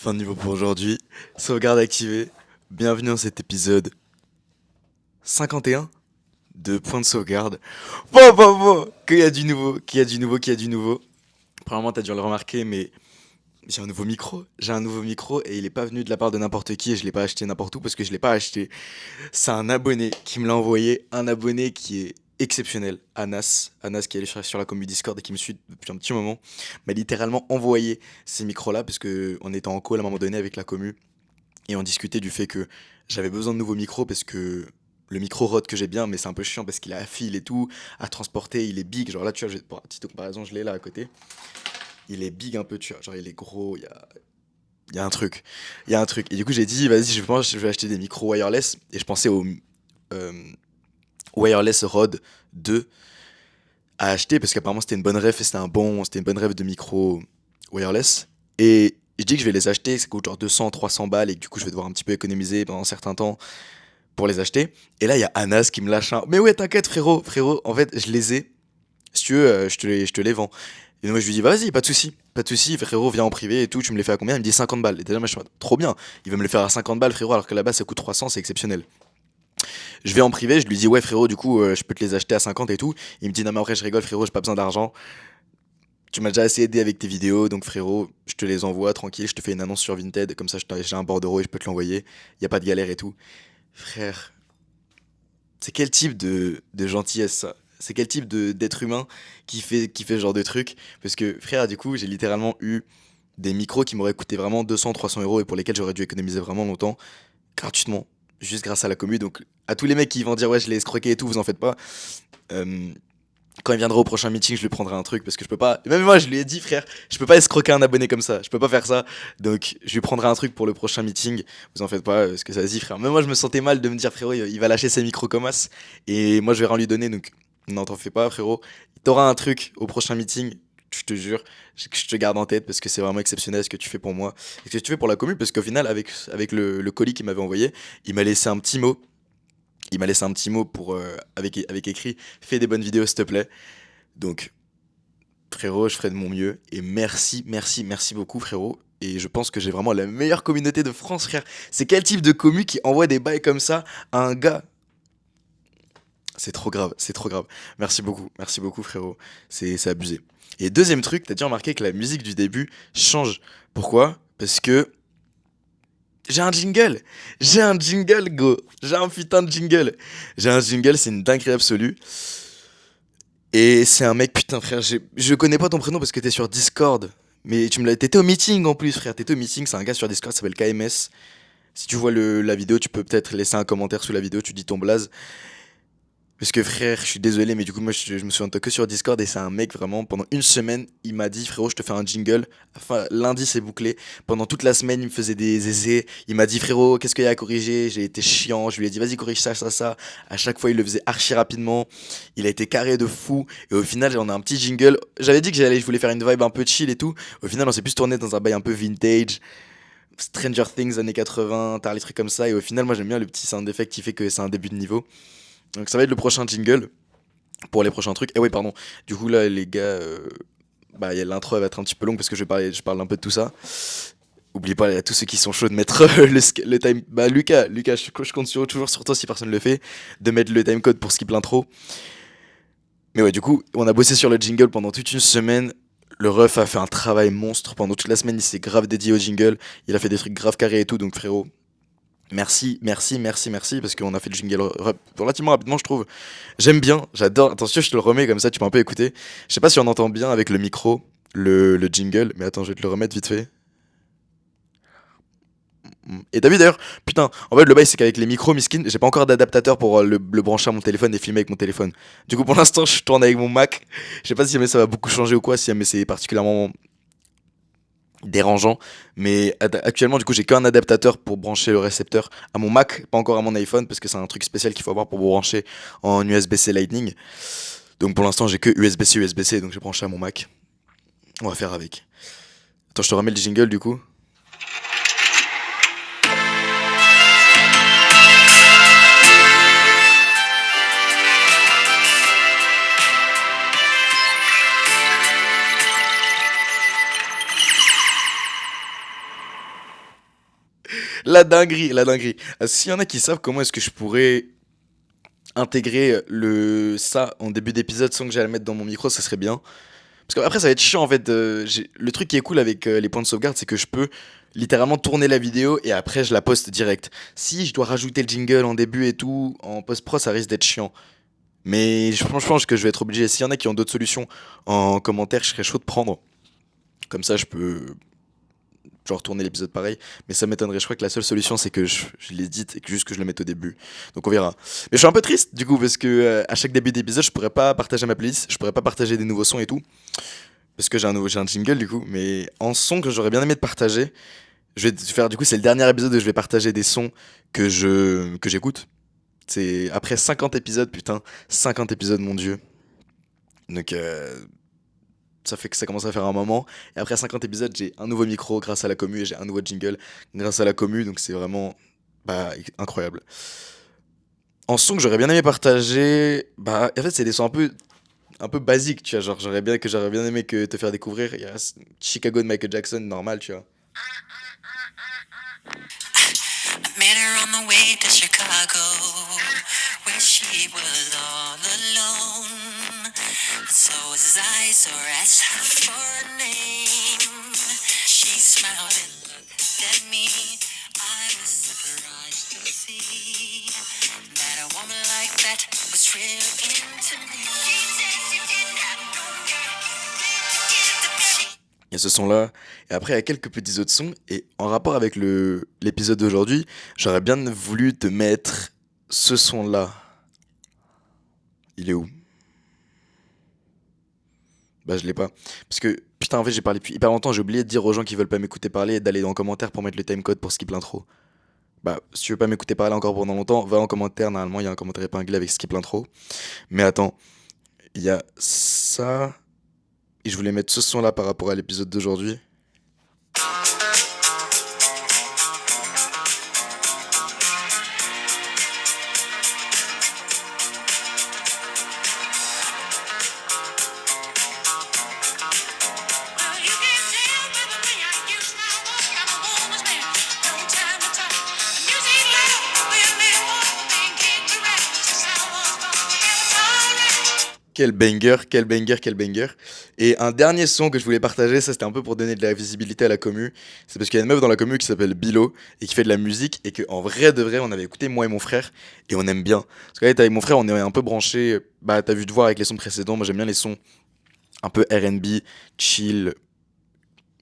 Fin de niveau pour aujourd'hui. Sauvegarde activée. Bienvenue dans cet épisode 51 de Point de sauvegarde. Qu'il y a du nouveau, qu'il y a du nouveau, qu'il y a du nouveau. Probablement t'as dû le remarquer, mais j'ai un nouveau micro. J'ai un nouveau micro et il est pas venu de la part de n'importe qui et je l'ai pas acheté n'importe où parce que je l'ai pas acheté. C'est un abonné qui me l'a envoyé. Un abonné qui est exceptionnel. Anas. Anas qui est allé sur la commu Discord et qui me suit depuis un petit moment. M'a littéralement envoyé ces micros-là parce que on était en call à un moment donné avec la commu. Et on discutait du fait que j'avais besoin de nouveaux micros parce que le micro Rode que j'ai bien, mais c'est un peu chiant parce qu'il a à fil et tout, à transporter, il est big. Genre là, tu vois, pour la petite comparaison, je l'ai là à côté. Il est big un peu, tu vois. Genre il est gros, il y a un truc. Il y a un truc. Et du coup, j'ai dit, vas-y, je pense que je vais acheter des micros wireless. Et je pensais au euh, Wireless Rode 2 à acheter parce qu'apparemment c'était une bonne ref et c'était une bonne ref de micro wireless. Et je dis que je vais les acheter, ça coûte genre 200, 300 balles et que du coup je vais devoir un petit peu économiser pendant un certain temps pour les acheter. Et là il y a Anas qui me lâche un. Mais ouais, t'inquiète frérot, en fait je les ai. Si tu veux, je te les vends. Et moi je lui dis, vas-y, pas de soucis, frérot, viens en privé et tout, tu me les fais à combien? Il me dit 50 balles. Et déjà, moi je suis en mode, trop bien, il va me les faire à 50 balles, frérot, alors que là-bas ça coûte 300, c'est exceptionnel. Je vais en privé, je lui dis, ouais, frérot, du coup, je peux te les acheter à 50 et tout. Il me dit, non, mais après, je rigole, frérot, j'ai pas besoin d'argent. Tu m'as déjà assez aidé avec tes vidéos, donc frérot, je te les envoie tranquille, je te fais une annonce sur Vinted, comme ça j'ai un bordereau et je peux te l'envoyer. Y a pas de galère et tout. Frère, c'est quel type de gentillesse ça? C'est quel type d'être humain qui fait ce genre de truc? Parce que frère, du coup, j'ai littéralement eu des micros qui m'auraient coûté vraiment 200, 300 euros et pour lesquels j'aurais dû économiser vraiment longtemps, gratuitement, juste grâce à la commu. Donc à tous les mecs qui vont dire ouais, je l'ai escroqué et tout, vous en faites pas. Euh, Quand il viendra au prochain meeting, je lui prendrai un truc parce que je peux pas. Même moi, je lui ai dit, frère, je peux pas escroquer un abonné comme ça. Je peux pas faire ça. Donc, je lui prendrai un truc pour le prochain meeting. Vous en faites pas, parce que ça se dit, frère. Même moi, je me sentais mal de me dire, frérot, il va lâcher ses micros comme as. Et moi, je vais rien lui donner. Donc, non, t'en fais pas, frérot. T'auras un truc au prochain meeting. Je te jure, je te garde en tête parce que c'est vraiment exceptionnel ce que tu fais pour moi. Et ce que tu fais pour la commune, parce qu'au final, avec le colis qu'il m'avait envoyé, il m'a laissé un petit mot. Il m'a laissé un petit mot avec écrit, fais des bonnes vidéos, s'il te plaît. Donc, frérot, je ferai de mon mieux. Et merci beaucoup, frérot. Et je pense que j'ai vraiment la meilleure communauté de France, frère. C'est quel type de commu qui envoie des bails comme ça à un gars? C'est trop grave, c'est trop grave. Merci beaucoup, frérot. C'est abusé. Et deuxième truc, t'as dû remarquer que la musique du début change. Pourquoi? Parce que j'ai un jingle. J'ai un jingle, go. J'ai un putain de jingle. J'ai un jingle, c'est une dinguerie absolue. Et c'est un mec, putain frère, je connais pas ton prénom parce que t'es sur Discord. Mais t'étais au meeting en plus, frère. T'étais au meeting, c'est un gars sur Discord qui s'appelle KMS. Si tu vois la vidéo, tu peux peut-être laisser un commentaire sous la vidéo, tu dis ton blaze. Parce que frère, je suis désolé, mais du coup, moi, je me souviens que sur Discord et c'est un mec vraiment, pendant une semaine, il m'a dit, frérot, je te fais un jingle. Enfin, lundi, c'est bouclé. Pendant toute la semaine, il me faisait des aisés. Il m'a dit, frérot, qu'est-ce qu'il y a à corriger? J'ai été chiant. Je lui ai dit, vas-y, corrige ça, ça, ça. À chaque fois, il le faisait archi rapidement. Il a été carré de fou. Et au final, on a un petit jingle. J'avais dit que je voulais faire une vibe un peu chill et tout. Au final, on s'est plus tourné dans un bail un peu vintage. Stranger Things années 80, t'as les trucs comme ça. Et au final, moi, j'aime bien le petit sound effect qui fait que c'est un début de niveau. Donc ça va être le prochain jingle pour les prochains trucs. Et oui, pardon. Du coup, là, les gars, bah, l'intro elle va être un petit peu longue parce que je parle un peu de tout ça. Oublie pas, il y a tous ceux qui sont chauds de mettre le time. Bah, Lucas, je compte toujours sur toi si personne ne le fait, de mettre le timecode pour skip l'intro. Mais ouais, du coup, on a bossé sur le jingle pendant toute une semaine. Le ref a fait un travail monstre pendant toute la semaine. Il s'est grave dédié au jingle. Il a fait des trucs grave carrés et tout. Donc, frérot, merci, parce qu'on a fait le jingle relativement rapidement, je trouve. J'aime bien, j'adore. Attention, je te le remets comme ça, tu peux un peu écouter. Je sais pas si on entend bien avec le micro, le jingle, mais attends, je vais te le remettre vite fait. Et t'as vu d'ailleurs, putain, en fait, le bail, c'est qu'avec les micros, miskin, j'ai pas encore d'adaptateur pour le brancher à mon téléphone et filmer avec mon téléphone. Du coup, pour l'instant, je tourne avec mon Mac. Je sais pas si jamais ça va beaucoup changer ou quoi, si jamais c'est particulièrement dérangeant, mais actuellement du coup j'ai qu'un adaptateur pour brancher le récepteur à mon Mac, pas encore à mon iPhone parce que c'est un truc spécial qu'il faut avoir pour brancher en USB-C Lightning. Donc pour l'instant j'ai que USB-C USB-C, donc j'ai branché à mon Mac. On va faire avec. Attends, je te remets le jingle du coup. La dinguerie, la dinguerie. S'il y en a qui savent comment est-ce que je pourrais intégrer ça en début d'épisode sans que j'aille le mettre dans mon micro, ça serait bien. Parce qu'après, ça va être chiant en fait. Le truc qui est cool avec les points de sauvegarde, c'est que je peux littéralement tourner la vidéo et après je la poste direct. Si je dois rajouter le jingle en début et tout, en post-pro, ça risque d'être chiant. Mais je pense que je vais être obligé. S'il y en a qui ont d'autres solutions en commentaire, je serais chaud de prendre. Comme ça, je peux genre tourner l'épisode pareil. Mais ça m'étonnerait. Je crois que la seule solution, c'est que je l'édite et que juste que je le mette au début. Donc on verra. Mais je suis un peu triste du coup parce que à chaque début d'épisode, je pourrais pas partager ma playlist, je pourrais pas partager des nouveaux sons et tout. Parce que j'ai un jingle du coup. Mais en son que j'aurais bien aimé de partager, je vais faire du coup, c'est le dernier épisode où je vais partager des sons que j'écoute. C'est après 50 épisodes, putain. 50 épisodes, mon dieu. Donc ça fait que ça commence à faire un moment. Et après 50 épisodes, j'ai un nouveau micro grâce à la commu et j'ai un nouveau jingle grâce à la commu. Donc c'est vraiment incroyable. En son que j'aurais bien aimé partager, en fait c'est des sons un peu basiques, tu vois. Genre j'aurais bien aimé que te faire découvrir. Il y a Chicago de Michael Jackson, normal, tu vois. Met her on the way to Chicago, where she was all alone. So his eyes were asked for a name. She smiled and looked at me. I was surprised to see that a woman like that was real into me. She said she didn't have no girl. Il y a ce son-là. Et après, il y a quelques petits autres sons. Et en rapport avec l'épisode d'aujourd'hui, j'aurais bien voulu te mettre ce son-là. Il est où? Bah, je l'ai pas. Parce que, putain, en fait, j'ai parlé depuis hyper longtemps. J'ai oublié de dire aux gens qui veulent pas m'écouter parler et d'aller dans les commentaires pour mettre le timecode pour skip l'intro. Bah, si tu veux pas m'écouter parler encore pendant longtemps, va en commentaire. Normalement, il y a un commentaire épinglé avec skip l'intro. Mais attends, il y a ça. Et je voulais mettre ce son-là par rapport à l'épisode d'aujourd'hui. Well, you can't tell by the way I use my voice. I'm a woman's man, no time to talk. Music loud, will me walk and kick around. Just how I was born, and it's alright. Quel banger, quel banger, quel banger. Et un dernier son que je voulais partager, ça c'était un peu pour donner de la visibilité à la commu. C'est parce qu'il y a une meuf dans la commu qui s'appelle Bilo et qui fait de la musique et qu'en vrai de vrai, on avait écouté moi et mon frère et on aime bien. Parce qu'avec avec mon frère, on est un peu branché. Bah, t'as vu de voir avec les sons précédents, moi j'aime bien les sons un peu R&B, chill,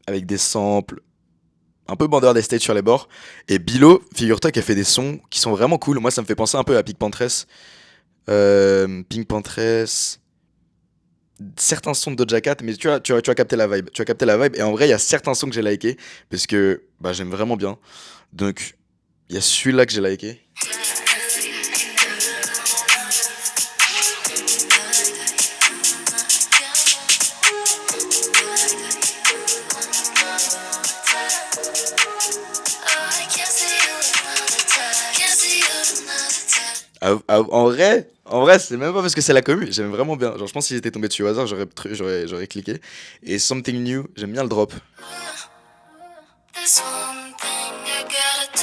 avec des samples, un peu bandeur d'estate sur les bords. Et Bilo, figure-toi qu'elle fait des sons qui sont vraiment cool. Moi, ça me fait penser un peu à Pink Panthers. Pink Panthers. Certains sons de Doja Cat, mais tu as capté la vibe. Tu as capté la vibe. Et en vrai, il y a certains sons que j'ai likés parce que bah, j'aime vraiment bien. Donc, il y a celui-là que j'ai liké. En vrai, c'est même pas parce que c'est la commu. J'aime vraiment bien. Genre, je pense que si j'étais tombé dessus au hasard, j'aurais cliqué. Et Something New, j'aime bien le drop. There's one thing I gotta do.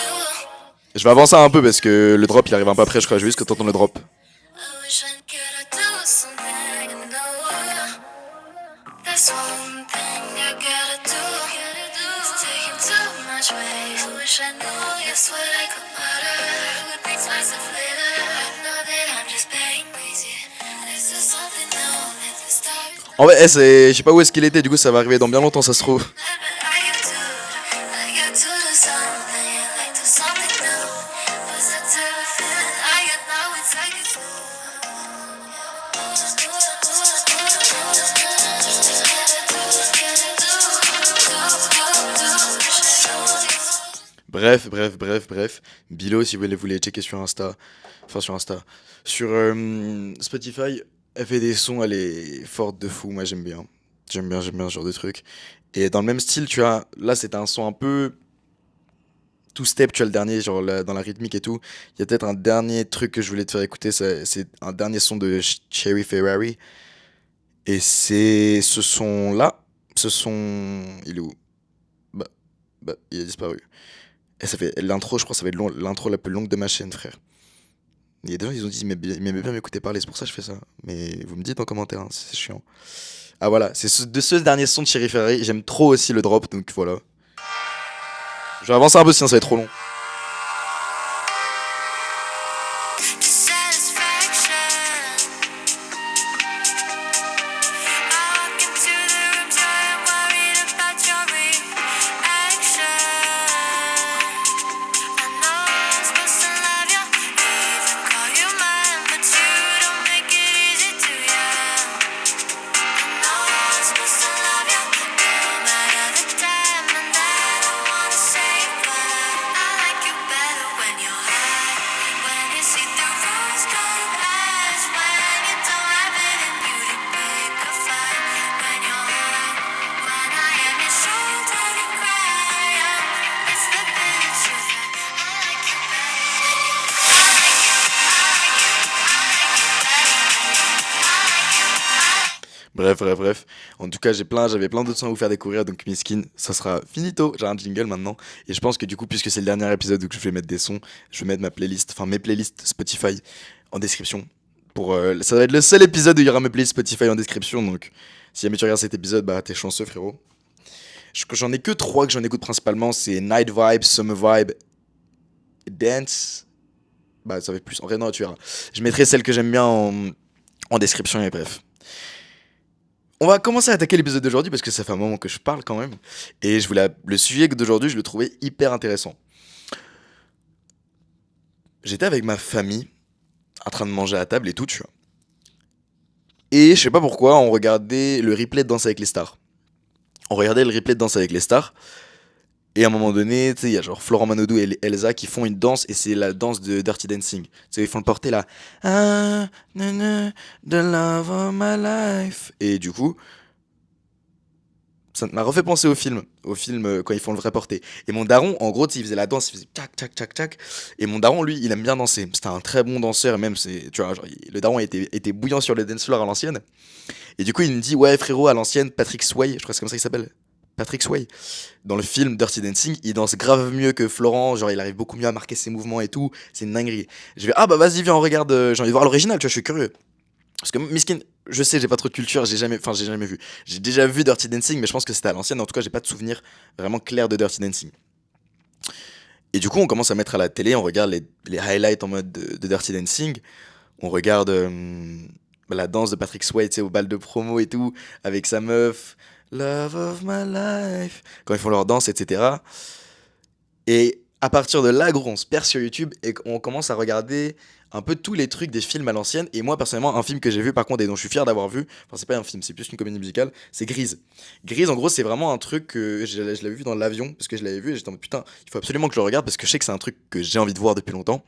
Je vais avancer un peu parce que le drop il arrive un peu après, je crois. Je veux juste que t'entends le drop. I wish I could do something in the world. There's one thing I gotta do. It's taking too much space. I wish I knew just what I could matter. It would be twice of later. I know that I'm just being lazy. This is something new at the start. En vrai, je sais pas où est-ce qu'il était, du coup ça va arriver dans bien longtemps, ça se trouve. I got to do something, like do something new. Was that type of feeling I got now? It's like it's Bref. Bilo, si vous voulez checker sur Insta. Enfin, sur Insta. Sur Spotify, elle fait des sons, elle est forte de fou. Moi, j'aime bien. J'aime bien ce genre de truc. Et dans le même style, tu as. Là, c'était un son un peu. Two step, tu as le dernier, genre dans la rythmique et tout. Il y a peut-être un dernier truc que je voulais te faire écouter. C'est un dernier son de Cherry Ferrari. Et c'est ce son-là. Ce son. Il est où? Il a disparu. Et ça fait l'intro, je crois, ça va être l'intro la plus longue de ma chaîne, frère. Il y a des gens, ils ont dit, ils m'aimaient bien m'écouter parler, c'est pour ça que je fais ça. Mais vous me dites en commentaire, hein, c'est chiant. Ah voilà, de ce dernier son de Cherry Ferry, j'aime trop aussi le drop, donc voilà. Je vais avancer un peu sinon ça va être trop long. Bref. En tout cas, j'avais plein d'autres sons à vous faire découvrir, donc Miskin, ça sera finito. J'ai un jingle maintenant. Et je pense que du coup, puisque c'est le dernier épisode où je vais mettre des sons, je vais mettre mes playlists Spotify en description. Ça va être le seul épisode où il y aura mes playlists Spotify en description, donc si jamais tu regardes cet épisode, bah t'es chanceux, frérot. J'en ai que 3 que j'en écoute principalement, c'est Night Vibe, Summer Vibe, Dance. Bah ça va être plus, en vrai non, tu verras. Je mettrai celle que j'aime bien en description et bref. On va commencer à attaquer l'épisode d'aujourd'hui parce que ça fait un moment que je parle quand même. Et le sujet d'aujourd'hui, je le trouvais hyper intéressant. J'étais avec ma famille, en train de manger à table et tout, tu vois. Et je sais pas pourquoi, on regardait le replay de Danse avec les stars. On regardait le replay de Danse avec les stars. Et à un moment donné, tu sais, il y a genre Florent Manodou et Elsa qui font une danse et c'est la danse de Dirty Dancing. Tu sais, ils font le porter là. Ah, the love of my life. Et du coup, ça m'a refait penser au film quand ils font le vrai porté. Et mon daron, en gros, il faisait la danse, il faisait tchac, tchac, tchac, tchac. Et mon daron, lui, il aime bien danser. C'était un très bon danseur, et même, tu vois, genre, le daron était bouillant sur le dance floor à l'ancienne. Et du coup, il me dit, ouais, frérot, à l'ancienne, Patrick Swayze, je crois que c'est comme ça qu'il s'appelle. Patrick Swayze, dans le film Dirty Dancing, il danse grave mieux que Florent, genre il arrive beaucoup mieux à marquer ses mouvements et tout, c'est une dinguerie. Je vais, ah bah vas-y, viens, on regarde, j'ai envie de voir l'original, tu vois, je suis curieux. Parce que Miskin, je sais, j'ai pas trop de culture, j'ai jamais vu. J'ai déjà vu Dirty Dancing, mais je pense que c'était à l'ancienne, en tout cas, j'ai pas de souvenir vraiment clair de Dirty Dancing. Et du coup, on commence à mettre à la télé, on regarde les highlights en mode de Dirty Dancing, on regarde la danse de Patrick Swayze, tu sais, au bal de promo et tout, avec sa meuf, Love of my life, quand ils font leur danse, etc. Et à partir de là, gros, on se perd sur YouTube et on commence à regarder un peu tous les trucs des films à l'ancienne. Et moi, personnellement, un film que j'ai vu par contre et dont je suis fier d'avoir vu, enfin, c'est pas un film, c'est plus une comédie musicale, c'est Grease. Grease, en gros, c'est vraiment un truc que je l'avais vu dans l'avion parce que je l'avais vu et j'étais en mode putain, il faut absolument que je le regarde parce que je sais que c'est un truc que j'ai envie de voir depuis longtemps.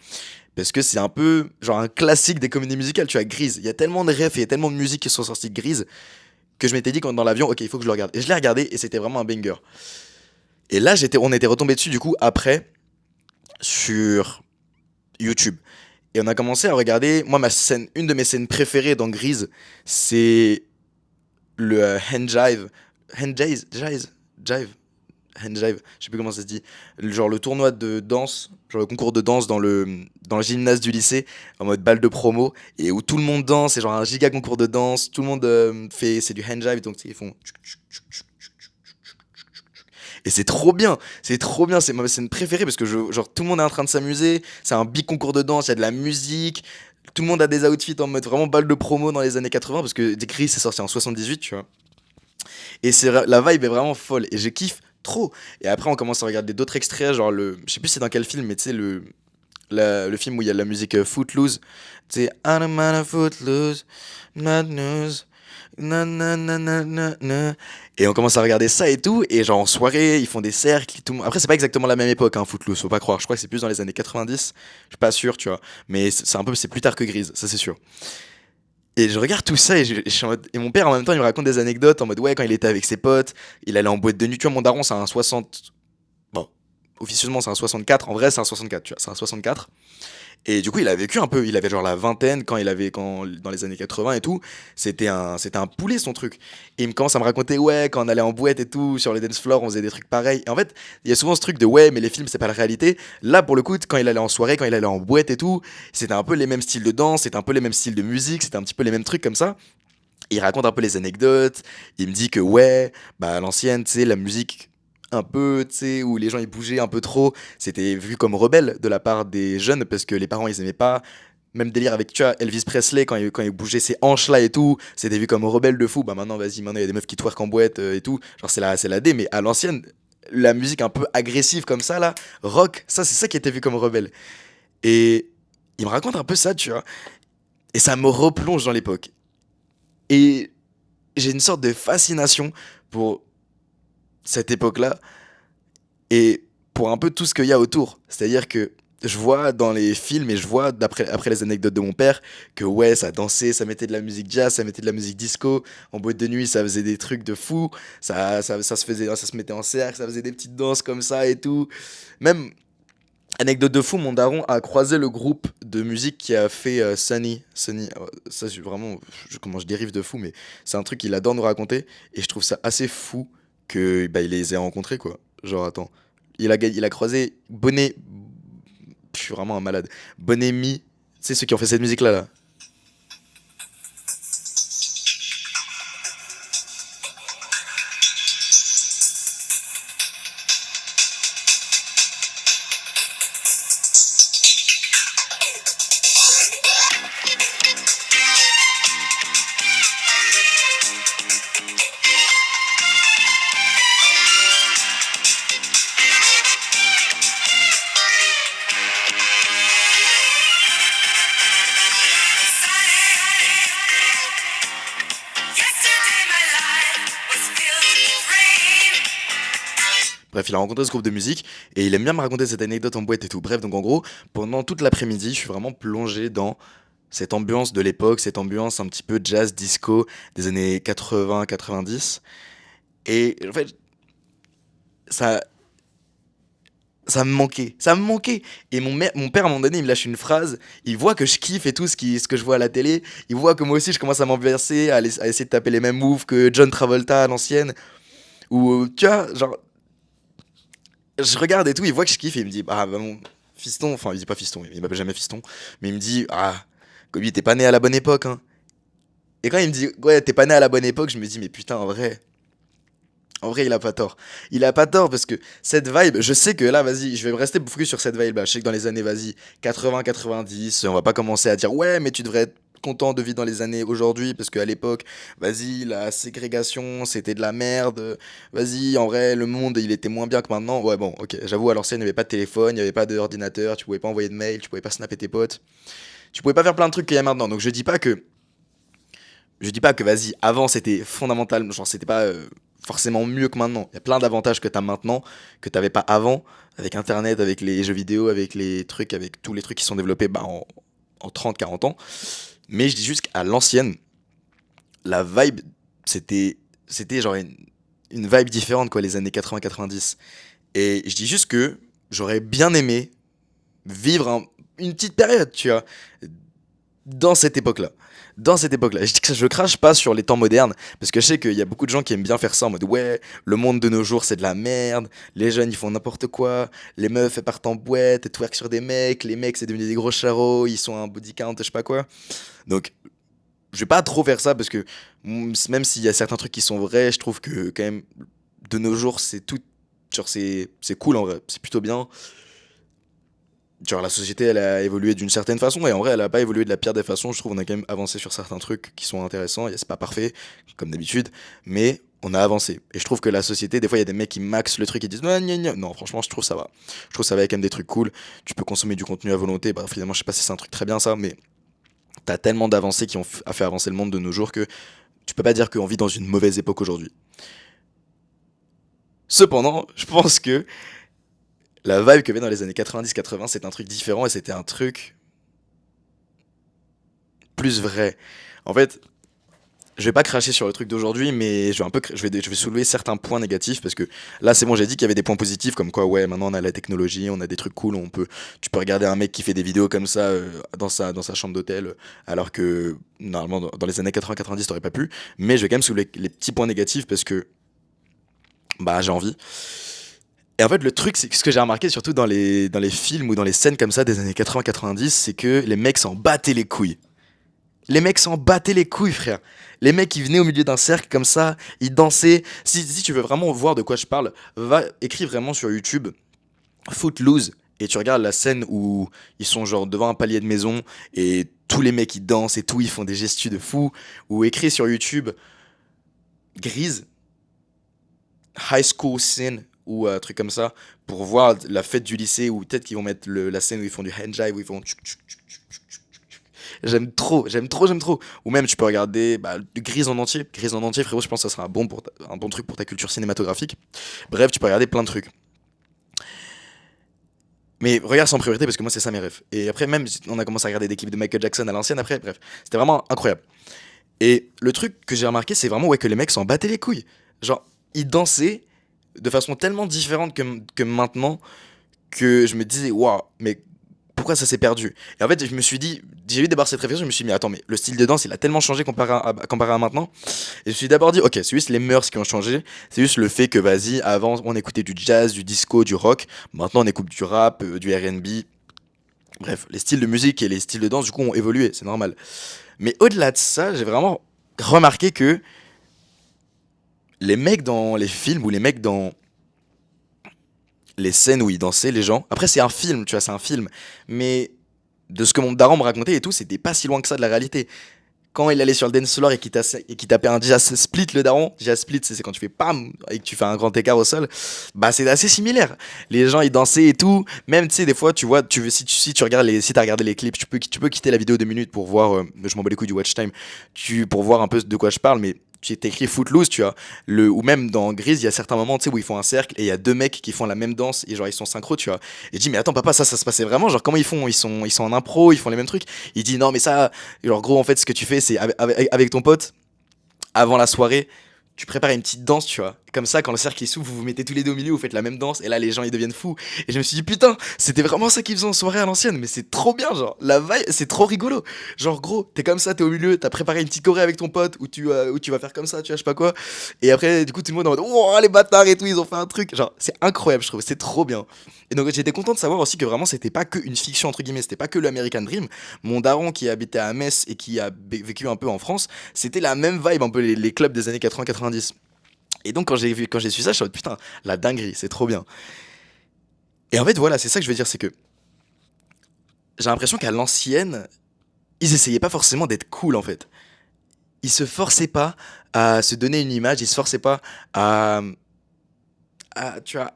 Parce que c'est un peu genre un classique des comédies musicales, tu vois, Grease. Il y a tellement de refs et il y a tellement de musiques qui sont sorties de Grease que je m'étais dit quand dans l'avion, ok, il faut que je le regarde. Et je l'ai regardé et c'était vraiment un banger. Et là, on était retombé dessus du coup après sur YouTube. Et on a commencé à regarder. Moi, une de mes scènes préférées dans Grease, c'est le handjive. Handjive, je sais plus comment ça se dit. Genre le tournoi de danse, genre le concours de danse dans le gymnase du lycée, en mode balle de promo, et où tout le monde danse, c'est genre un giga concours de danse, tout le monde c'est du handjive, donc ils font. Et c'est trop bien, c'est ma scène préférée parce que genre tout le monde est en train de s'amuser, c'est un big concours de danse, il y a de la musique, tout le monde a des outfits en mode vraiment balle de promo dans les années 80 parce que Gris c'est sorti en 78, tu vois. Et la vibe est vraiment folle et je kiffe trop. Et après on commence à regarder d'autres extraits, genre je sais plus c'est dans quel film, mais tu sais le film où il y a la musique Footloose, tu sais I'm a man of Footloose, not news. Nananana. Et on commence à regarder ça et tout, et genre en soirée, ils font des cercles, après c'est pas exactement la même époque, hein, Footloose, faut pas croire, je crois que c'est plus dans les années 90, je suis pas sûr, tu vois, mais c'est plus tard que Grise, ça c'est sûr. Et je regarde tout ça, je suis en mode, et mon père en même temps il me raconte des anecdotes, en mode ouais, quand il était avec ses potes, il allait en boîte de nuit, tu vois, mon daron c'est un 60, bon, officieusement c'est un 64, en vrai c'est un 64, tu vois, c'est un 64. Et du coup, il a vécu un peu. Il avait genre la vingtaine quand dans les années 80 et tout. C'était un poulet son truc. Et il me commence à me raconter, ouais, quand on allait en boîte et tout, sur les dance floors, on faisait des trucs pareils. Et en fait, il y a souvent ce truc de, ouais, mais les films, c'est pas la réalité. Là, pour le coup, quand il allait en soirée, quand il allait en boîte et tout, c'était un peu les mêmes styles de danse, c'était un peu les mêmes styles de musique, c'était un petit peu les mêmes trucs comme ça. Il raconte un peu les anecdotes. Il me dit que ouais, bah à l'ancienne, tu sais, la musique un peu, tu sais, où les gens ils bougeaient un peu trop, c'était vu comme rebelle de la part des jeunes parce que les parents ils aimaient pas. Même délire avec, tu vois, Elvis Presley quand il bougeait ses hanches là et tout, c'était vu comme rebelle de fou. Bah maintenant, vas-y, maintenant il y a des meufs qui twerk en boîte et tout. Genre c'est la D, mais à l'ancienne, la musique un peu agressive comme ça là, rock, ça c'est ça qui était vu comme rebelle. Et il me raconte un peu ça, tu vois. Et ça me replonge dans l'époque. Et j'ai une sorte de fascination pour cette époque-là et pour un peu tout ce qu'il y a autour. C'est-à-dire que je vois dans les films et je vois après les anecdotes de mon père que ouais, ça dansait, ça mettait de la musique jazz, ça mettait de la musique disco, en boîte de nuit, ça faisait des trucs de fou, ça se faisait, ça se mettait en cercle, ça faisait des petites danses comme ça et tout. Même anecdote de fou, mon daron a croisé le groupe de musique qui a fait Sunny. Sunny, ça c'est vraiment, comment je dérive de fou, mais c'est un truc qu'il adore nous raconter et je trouve ça assez fou que bah, il les ait rencontrés quoi. Genre attends, il a croisé Bonnet, je suis vraiment un malade. Bonemi, c'est ceux qui ont fait cette musique là. Yesterday my life was filled with rain. Bref, il a rencontré ce groupe de musique et il aime bien me raconter cette anecdote en boîte et tout. Bref, donc en gros, pendant toute l'après-midi, je suis vraiment plongé dans cette ambiance de l'époque, cette ambiance un petit peu jazz, disco des années 80-90. Et en fait, ça, ça me manquait. Ça me manquait. Et mon père, à un moment donné, il me lâche une phrase. Il voit que je kiffe et tout ce que je vois à la télé. Il voit que moi aussi, je commence à m'ambiancer, à essayer de taper les mêmes moves que John Travolta à l'ancienne. Ou, tu vois, genre, je regarde et tout, il voit que je kiffe et il me dit, bah mon fiston, enfin, il dit pas fiston, il m'appelle jamais fiston, mais il me dit, ah, Kobe, t'es pas né à la bonne époque, hein. Et quand il me dit, ouais, t'es pas né à la bonne époque, je me dis, mais putain, en vrai, il a pas tort. Il a pas tort parce que cette vibe, je sais que là, vas-y, je vais me rester focus sur cette vibe là. Je sais que dans les années, vas-y, 80, 90, on va pas commencer à dire ouais, mais tu devrais être content de vivre dans les années aujourd'hui parce qu'à l'époque, vas-y, la ségrégation, c'était de la merde. Vas-y, en vrai, le monde, il était moins bien que maintenant. Ouais, bon, ok, j'avoue, à l'ancienne, il n'y avait pas de téléphone, il n'y avait pas d'ordinateur, tu pouvais pas envoyer de mail, tu pouvais pas snapper tes potes, tu pouvais pas faire plein de trucs qu'il y a maintenant. Donc je dis pas que vas-y, avant c'était fondamental, genre c'était pas forcément mieux que maintenant. Il y a plein d'avantages que t'as maintenant, que t'avais pas avant, avec internet, avec les jeux vidéo, avec les trucs, avec tous les trucs qui sont développés bah, en 30-40 ans. Mais je dis juste qu'à l'ancienne, la vibe, c'était genre une vibe différente, quoi, les années 80-90. Et je dis juste que j'aurais bien aimé vivre une petite période, tu vois, dans cette époque-là. Dans cette époque-là. Je dis que je crache pas sur les temps modernes, parce que je sais qu'il y a beaucoup de gens qui aiment bien faire ça en mode ouais, le monde de nos jours c'est de la merde, les jeunes ils font n'importe quoi, les meufs elles partent en boîte, elles twerk sur des mecs, les mecs c'est devenu des gros charros, ils sont un body count, je sais pas quoi. Donc je vais pas trop faire ça parce que même s'il y a certains trucs qui sont vrais, je trouve que quand même de nos jours c'est tout. Genre c'est cool en vrai, c'est plutôt bien. Genre la société elle a évolué d'une certaine façon et en vrai elle a pas évolué de la pire des façons, je trouve on a quand même avancé sur certains trucs qui sont intéressants, c'est pas parfait comme d'habitude, mais on a avancé et je trouve que la société des fois il y a des mecs qui maxent le truc et disent non gna gna. Non franchement je trouve ça va, je trouve ça va avec quand même des trucs cool, tu peux consommer du contenu à volonté, bah finalement je sais pas si c'est un truc très bien ça, mais t'as tellement d'avancées qui ont fait avancer le monde de nos jours que tu peux pas dire qu'on vit dans une mauvaise époque aujourd'hui. Cependant je pense que la vibe que avait dans les années 90-80 c'est un truc différent et c'était un truc plus vrai. En fait, je vais pas cracher sur le truc d'aujourd'hui, mais je vais un peu, je vais soulever certains points négatifs parce que là, c'est bon, j'ai dit qu'il y avait des points positifs, comme quoi, ouais, maintenant on a la technologie, on a des trucs cool, tu peux regarder un mec qui fait des vidéos comme ça dans sa chambre d'hôtel, alors que normalement dans les années 80-90, t'aurais pas pu. Mais je vais quand même soulever les petits points négatifs parce que, bah, j'ai envie. Et en fait, le truc, c'est que ce que j'ai remarqué, surtout dans les films ou dans les scènes comme ça des années 80-90, c'est que les mecs s'en battaient les couilles. Les mecs s'en battaient les couilles, frère. Les mecs, ils venaient au milieu d'un cercle comme ça, ils dansaient. Si tu veux vraiment voir de quoi je parle, va écrire vraiment sur YouTube Footloose et tu regardes la scène où ils sont genre devant un palier de maison et tous les mecs ils dansent et tout, ils font des gestus de fou. Ou écrit sur YouTube Grise, High School Scene ou un truc comme ça pour voir la fête du lycée ou peut-être qu'ils vont mettre la scène où ils font du handjive, où ils font j'aime trop, j'aime trop, j'aime trop. Ou même, tu peux regarder bah, Grise en entier. Grise en entier, frérot, je pense que ça sera un bon truc pour ta culture cinématographique. Bref, tu peux regarder plein de trucs. Mais regarde sans priorité parce que moi, c'est ça mes rêves. Et après, même, on a commencé à regarder des clips de Michael Jackson à l'ancienne après. Bref, c'était vraiment incroyable. Et le truc que j'ai remarqué, c'est vraiment ouais, que les mecs s'en battaient les couilles. Genre, ils dansaient de façon tellement différente que maintenant que je me disais, waouh, mais pourquoi ça s'est perdu? Et en fait, je me suis dit, j'ai eu d'abord cette réflexion, je me suis dit, mais attends, mais le style de danse, il a tellement changé comparé à maintenant. Et je me suis d'abord dit, ok, c'est juste les mœurs qui ont changé, c'est juste le fait que, vas-y, avant, on écoutait du jazz, du disco, du rock, maintenant, on écoute du rap, du R&B. Bref, les styles de musique et les styles de danse, du coup, ont évolué, c'est normal. Mais au-delà de ça, j'ai vraiment remarqué que les mecs dans les films ou les mecs dans les scènes où ils dansaient, les gens, après, c'est un film, tu vois, c'est un film, mais de ce que mon daron me racontait et tout, c'était pas si loin que ça de la réalité. Quand il allait sur le dance floor et qu'il tapait un jazz split, le daron, jazz split, c'est quand tu fais pam et que tu fais un grand écart au sol, bah c'est assez similaire. Les gens ils dansaient et tout, même tu sais, des fois, tu vois, si tu regardes si t'as regardé les clips, tu peux quitter la vidéo 2 minutes pour voir, je m'en bats les couilles du watch time, pour voir un peu de quoi je parle, mais tu t'écris Footloose, tu vois, ou même dans Grise, il y a certains moments, tu sais, où ils font un cercle et il y a deux mecs qui font la même danse et genre ils sont synchro, tu vois. Et je dis, mais attends, papa, ça se passait vraiment, genre comment ils font, ils sont en impro, ils font les mêmes trucs. Il dit, non, mais ça, genre, gros, en fait, ce que tu fais, c'est avec ton pote, avant la soirée, tu prépares une petite danse, tu vois. Comme ça, quand le cercle il s'ouvre, vous vous mettez tous les deux au milieu, vous faites la même danse, et là, les gens ils deviennent fous. Et je me suis dit, putain, c'était vraiment ça qu'ils faisaient en soirée à l'ancienne, mais c'est trop bien, genre, la vibe, c'est trop rigolo. Genre, gros, t'es comme ça, t'es au milieu, t'as préparé une petite choré avec ton pote, où tu vas faire comme ça, tu vois, je sais pas quoi. Et après, du coup, tout le monde est en mode, oh, les bâtards et tout, ils ont fait un truc. Genre, c'est incroyable, je trouve, c'est trop bien. Et donc, j'étais content de savoir aussi que vraiment, c'était pas que une fiction, entre guillemets, c'était pas que l'American Dream. Mon daron qui habitait à Metz et qui a vécu un peu en France, c'était la même vibe, un peu les clubs des années 80-90. Et donc quand j'ai su ça, je suis en mode putain, la dinguerie, c'est trop bien. Et en fait voilà, c'est ça que je veux dire, c'est que j'ai l'impression qu'à l'ancienne, ils essayaient pas forcément d'être cool en fait. Ils se forçaient pas à se donner une image, ils se forçaient pas à, tu vois,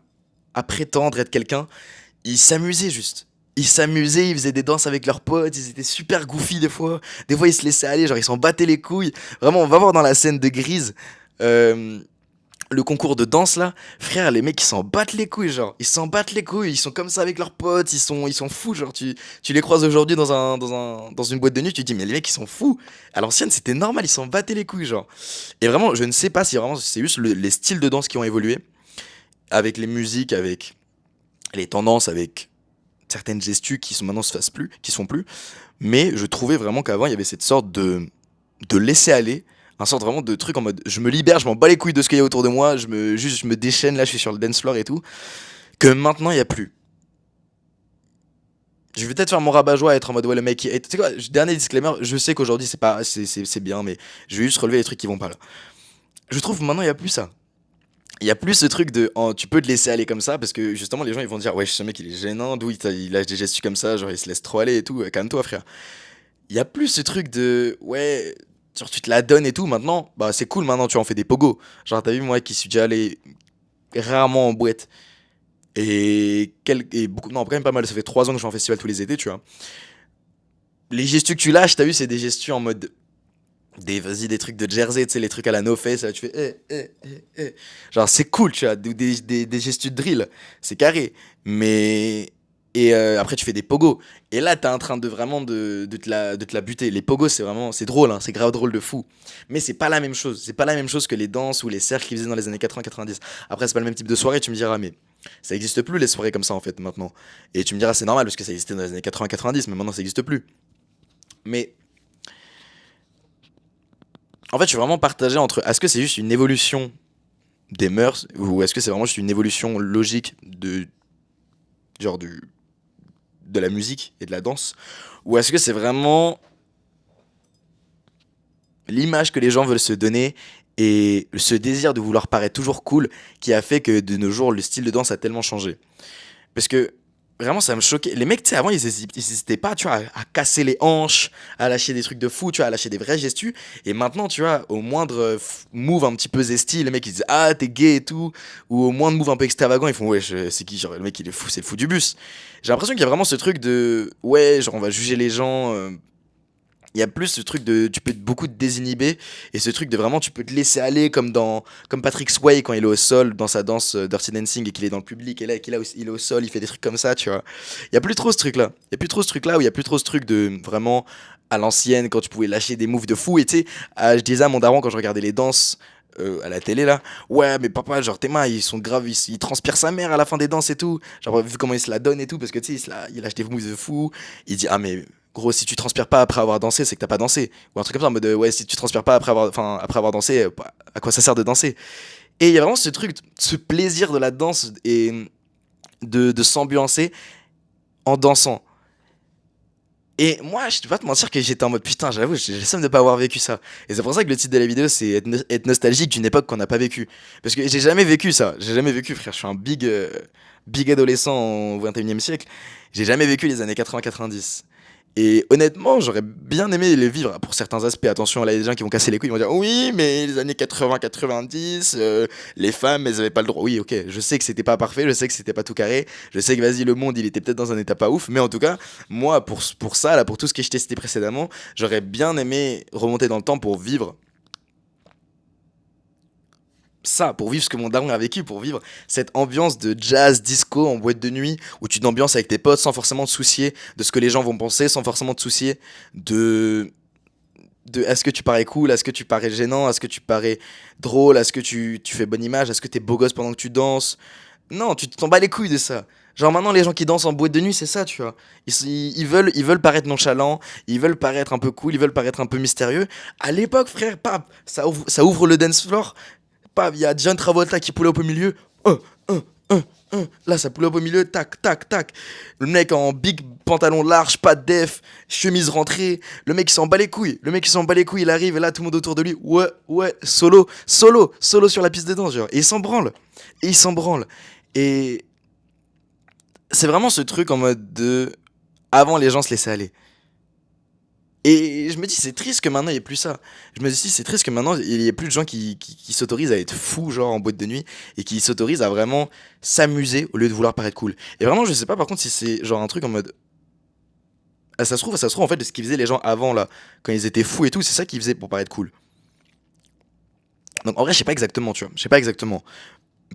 à prétendre être quelqu'un. Ils s'amusaient juste. Ils s'amusaient, ils faisaient des danses avec leurs potes, ils étaient super goofy des fois. Des fois ils se laissaient aller, genre ils s'en battaient les couilles. Vraiment, on va voir dans la scène de Grise. euh, le concours de danse là, frère, les mecs ils s'en battent les couilles, genre, ils s'en battent les couilles, ils sont comme ça avec leurs potes, ils sont fous, genre, tu les croises aujourd'hui dans une boîte de nuit, tu te dis, mais les mecs ils sont fous. À l'ancienne, c'était normal, ils s'en battaient les couilles, genre. Et vraiment, je ne sais pas si vraiment c'est juste les styles de danse qui ont évolué, avec les musiques, avec les tendances, avec certaines gestus qui sont maintenant se fassent plus, qui se font plus, mais je trouvais vraiment qu'avant il y avait cette sorte de laisser aller, un sorte vraiment de truc en mode je me libère, je m'en bats les couilles de ce qu'il y a autour de moi, juste je me déchaîne, là je suis sur le dance floor et tout, que maintenant il y a plus. Je vais peut-être faire mon rabat-joie, être en mode ouais le mec tu sais quoi, dernier disclaimer, je sais qu'aujourd'hui c'est pas c'est bien, mais je vais juste relever les trucs qui vont pas là. Je trouve que maintenant il y a plus ça. Il y a plus ce truc de oh, tu peux te laisser aller comme ça parce que justement les gens ils vont dire ouais ce mec il est gênant, d'où il lâche des gestes comme ça, genre il se laisse trop aller et tout, calme-toi frère. Il y a plus ce truc de ouais genre tu te la donnes et tout maintenant bah c'est cool maintenant tu en fais des pogos, genre t'as vu moi qui suis déjà allé rarement en boîte et beaucoup non quand même pas mal, ça fait 3 ans que je vais en festival tous les étés tu vois, les gestus que tu lâches t'as vu c'est des gestus en mode des vas-y des trucs de Jersey, tu sais les trucs à la no face là tu fais genre c'est cool tu vois, des gestus de drill c'est carré mais Et après, tu fais des pogos. Et là, t'es en train de vraiment de te la buter. Les pogos, c'est vraiment, c'est drôle, hein, c'est grave drôle de fou. Mais c'est pas la même chose. C'est pas la même chose que les danses ou les cercles qu'ils faisaient dans les années 80-90. Après, c'est pas le même type de soirée, tu me diras, mais ça existe plus les soirées comme ça en fait maintenant. Et tu me diras, c'est normal parce que ça existait dans les années 80-90, mais maintenant ça existe plus. Mais en fait, je suis vraiment partagé entre est-ce que c'est juste une évolution des mœurs ou est-ce que c'est vraiment juste une évolution logique genre du, de la musique et de la danse ou est-ce que c'est vraiment l'image que les gens veulent se donner et ce désir de vouloir paraître toujours cool qui a fait que de nos jours le style de danse a tellement changé. Parce que vraiment ça me choquait. Les mecs, tu sais, avant ils hésitaient pas, tu vois, à casser les hanches, à lâcher des trucs de fou, tu vois, à lâcher des vrais gestus. Et maintenant, tu vois, au moindre move un petit peu zesty, les mecs ils disent ah t'es gay et tout. Ou au moindre move un peu extravagant, ils font ouais, c'est qui, genre le mec il est fou, c'est le fou du bus. J'ai l'impression qu'il y a vraiment ce truc de ouais, genre on va juger les gens. Il y a plus ce truc de tu peux beaucoup te désinhiber et ce truc de vraiment tu peux te laisser aller comme Patrick Swayze quand il est au sol dans sa danse Dirty Dancing et qu'il est dans le public et là il est au sol il fait des trucs comme ça tu vois. Il y a plus trop ce truc là. Il y a plus trop ce truc là où il y a plus trop ce truc de vraiment à l'ancienne quand tu pouvais lâcher des moves de fou et tu sais je disais à mon daron quand je regardais les danses à la télé là, ouais mais papa genre tes mains ils sont graves, il transpire sa mère à la fin des danses et tout, genre vu comment il se la donne et tout parce que tu sais il lâche des moves de fou, il dit ah mais gros, si tu transpires pas après avoir dansé, c'est que t'as pas dansé. Ou un truc comme ça, en mode, ouais, si tu transpires pas après avoir dansé, à quoi ça sert de danser? Et il y a vraiment ce truc, ce plaisir de la danse et de s'ambiancer en dansant. Et moi, je vais pas te mentir que j'étais en mode putain, j'avoue, j'ai le seum de pas avoir vécu ça. Et c'est pour ça que le titre de la vidéo, c'est être nostalgique d'une époque qu'on n'a pas vécue. Parce que j'ai jamais vécu ça. J'ai jamais vécu, frère. Je suis un big adolescent au 21e siècle. J'ai jamais vécu les années 80-90. Et honnêtement, j'aurais bien aimé les vivre pour certains aspects. Attention, là, il y a des gens qui vont casser les couilles, ils vont dire oui, mais les années 80-90, les femmes, elles avaient pas le droit. Oui, ok, je sais que c'était pas parfait, je sais que c'était pas tout carré, je sais que vas-y, le monde, il était peut-être dans un état pas ouf, mais en tout cas, moi, pour ça, là, pour tout ce que je t'ai cité précédemment, j'aurais bien aimé remonter dans le temps pour vivre ça, pour vivre ce que mon daron a vécu, pour vivre cette ambiance de jazz, disco en boîte de nuit, où tu t'ambiances avec tes potes sans forcément te soucier de ce que les gens vont penser, sans forcément te soucier de est-ce que tu parais cool, est-ce que tu parais gênant, est-ce que tu parais drôle, est-ce que tu fais bonne image, est-ce que t'es beau gosse pendant que tu danses. Non, tu t'en bats les couilles de ça. Genre maintenant les gens qui dansent en boîte de nuit c'est ça tu vois. Ils veulent paraître nonchalants, ils veulent paraître un peu cool, ils veulent paraître un peu mystérieux. À l'époque frère, pap, ça ouvre le dance floor, pap, il y a John Travolta qui pull up au milieu. Un, un, un, Là ça pull up au milieu, tac, tac, tac. Le mec en big pantalon large, pas de def, chemise rentrée. Le mec il s'en bat les couilles. Le mec il s'en bat les couilles, il arrive et là tout le monde autour de lui. Ouais, ouais, solo, solo, solo sur la piste de danse, genre. Et il s'en branle. Et il s'en branle. Et c'est vraiment ce truc en mode de. Avant les gens se laissaient aller. Et je me dis, c'est triste que maintenant il n'y ait plus ça. Je me dis, c'est triste que maintenant il n'y ait plus de gens qui s'autorisent à être fous, genre en boîte de nuit, et qui s'autorisent à vraiment s'amuser au lieu de vouloir paraître cool. Et vraiment, je sais pas par contre si c'est genre un truc en mode. Ah, ça se trouve en fait, de ce qu'ils faisaient les gens avant là, quand ils étaient fous et tout, c'est ça qu'ils faisaient pour paraître cool. Donc en vrai, je sais pas exactement, tu vois. Je sais pas exactement.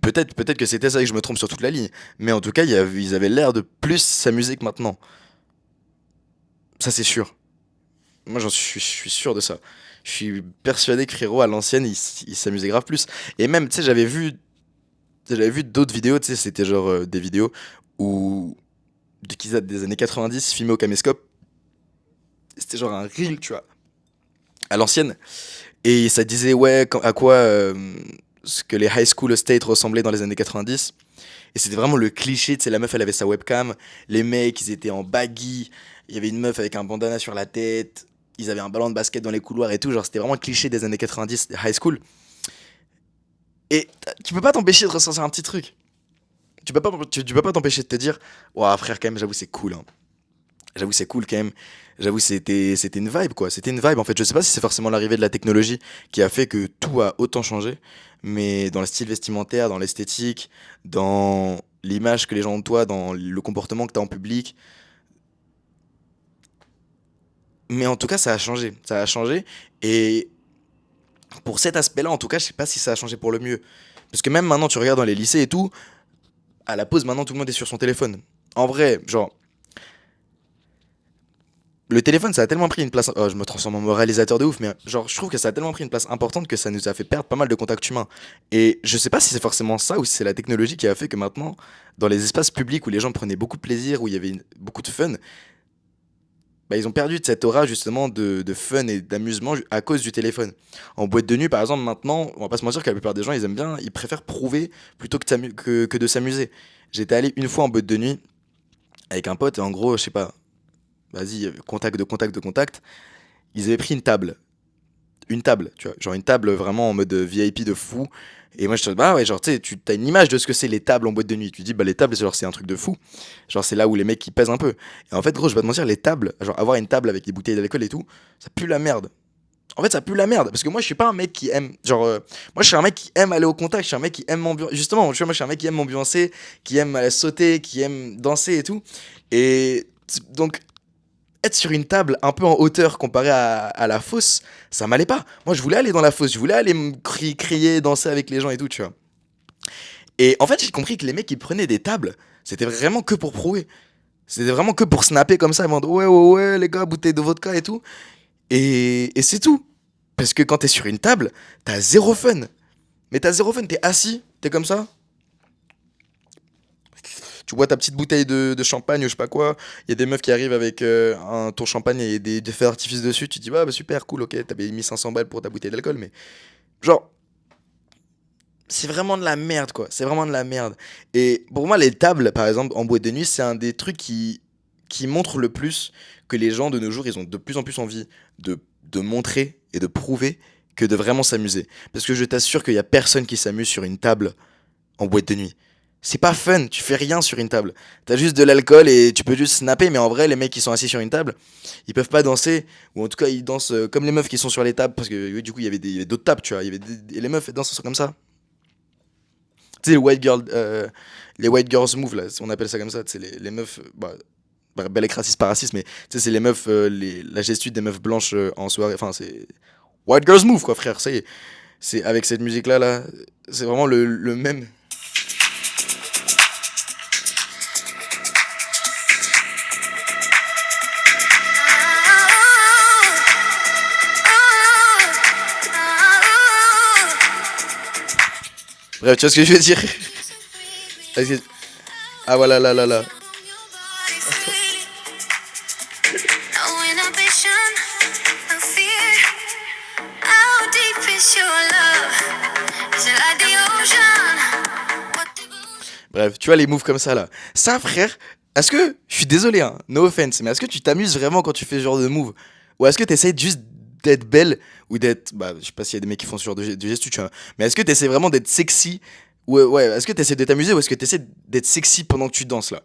Peut-être que c'était ça et que je me trompe sur toute la ligne. Mais en tout cas, ils avaient l'air de plus s'amuser que maintenant. Ça, c'est sûr. Moi, je suis sûr de ça. Je suis persuadé que frérot, à l'ancienne, il s'amusait grave plus. Et même, tu sais, j'avais vu d'autres vidéos, tu sais, c'était genre des vidéos où, qui datent des années 90, filmées au caméscope. C'était genre un reel, tu vois, à l'ancienne. Et ça disait, ouais, à quoi ce que les high school state ressemblaient dans les années 90. Et c'était vraiment le cliché, tu sais, la meuf, elle avait sa webcam, les mecs, ils étaient en baggy, il y avait une meuf avec un bandana sur la tête, ils avaient un ballon de basket dans les couloirs et tout, genre c'était vraiment le cliché des années 90, des high school. Et tu peux pas t'empêcher de ressentir un petit truc. Tu peux pas t'empêcher de te dire, ouah frère, quand même, j'avoue, c'est cool, hein. J'avoue, c'est cool quand même. J'avoue, c'était une vibe, quoi. C'était une vibe, en fait. Je sais pas si c'est forcément l'arrivée de la technologie qui a fait que tout a autant changé, mais dans le style vestimentaire, dans l'esthétique, dans l'image que les gens ont de toi, dans le comportement que tu as en public. Mais en tout cas, ça a changé. Ça a changé. Et pour cet aspect-là, en tout cas, je sais pas si ça a changé pour le mieux. Parce que même maintenant, tu regardes dans les lycées et tout, à la pause, maintenant, tout le monde est sur son téléphone. En vrai, genre, le téléphone, ça a tellement pris une place. Oh, je me transforme en moralisateur de ouf, mais genre, je trouve que ça a tellement pris une place importante que ça nous a fait perdre pas mal de contacts humains. Et je sais pas si c'est forcément ça ou si c'est la technologie qui a fait que maintenant, dans les espaces publics où les gens prenaient beaucoup de plaisir, où il y avait beaucoup de fun, bah, ils ont perdu de cette aura justement de fun et d'amusement à cause du téléphone. En boîte de nuit, par exemple, maintenant, on va pas se mentir que la plupart des gens, ils aiment bien, ils préfèrent prouver plutôt que de s'amuser. J'étais allé une fois en boîte de nuit avec un pote et en gros, je sais pas, vas-y, contact de contact de contact. Ils avaient pris une table, tu vois, genre une table vraiment en mode VIP de fou. Et moi je te dis, bah ouais, genre tu sais, tu as une image de ce que c'est les tables en boîte de nuit. Tu dis, bah les tables, c'est genre c'est un truc de fou. Genre c'est là où les mecs qui pèsent un peu. Et en fait, gros, je vais te mentir, les tables, genre avoir une table avec des bouteilles d'alcool et tout, ça pue la merde. En fait, ça pue la merde. Parce que moi, je suis pas un mec qui aime. Genre, moi, je suis un mec qui aime aller au contact. Je suis un mec qui aime m'ambiancer. Justement, tu vois, moi, je suis un mec qui aime m'ambiancer, qui aime sauter, qui aime danser et tout. Et donc, être sur une table un peu en hauteur comparé à la fosse, ça m'allait pas. Moi, je voulais aller dans la fosse, je voulais aller me crier, danser avec les gens et tout, tu vois. Et en fait, j'ai compris que les mecs qui prenaient des tables, c'était vraiment que pour prouver. C'était vraiment que pour snapper comme ça, ils vont dire ouais, ouais, ouais, les gars, bouteille de vodka et tout. Et c'est tout. Parce que quand t'es sur une table, t'as zéro fun. Mais t'as zéro fun, t'es assis, t'es comme ça, tu bois ta petite bouteille de champagne ou je sais pas quoi, il y a des meufs qui arrivent avec ton champagne et des feux d'artifice dessus, tu te dis bah, super cool, ok, t'avais mis 500 balles pour ta bouteille d'alcool, mais genre, c'est vraiment de la merde quoi, c'est vraiment de la merde. Et pour moi, les tables, par exemple, en boîte de nuit, c'est un des trucs qui montre le plus que les gens de nos jours, ils ont de plus en plus envie de montrer et de prouver que de vraiment s'amuser. Parce que je t'assure qu'il y a personne qui s'amuse sur une table en boîte de nuit. C'est pas fun, tu fais rien sur une table. T'as juste de l'alcool et tu peux juste snapper, mais en vrai, les mecs qui sont assis sur une table, ils peuvent pas danser, ou en tout cas, ils dansent comme les meufs qui sont sur les tables, parce que oui, du coup, il y avait d'autres tables, tu vois. Et les meufs, elles dansent comme ça. Tu sais, les white girls move, là, on appelle ça comme ça, tu sais, les meufs, bel écrit raciste par racisme, mais tu sais, c'est les meufs, la gestuelle des meufs blanches en soirée, enfin, c'est white girls move, quoi, frère, ça y est. C'est avec cette musique-là, là, c'est vraiment le même. Bref, tu vois ce que je veux dire. Est-ce que- Ah voilà, là, là, là. Bref, tu vois les moves comme ça là. Ça, frère, est-ce que, je suis désolé, hein, no offense, mais est-ce que tu t'amuses vraiment quand tu fais ce genre de move? Ou est-ce que tu essaies juste d'être belle ou d'être, bah, je sais pas s'il y a des mecs qui font ce genre de gestu, tu vois, mais est-ce que tu essaies vraiment d'être sexy? Ou ouais, est-ce que tu essaies de t'amuser ou est-ce que tu essaies d'être sexy pendant que tu danses là?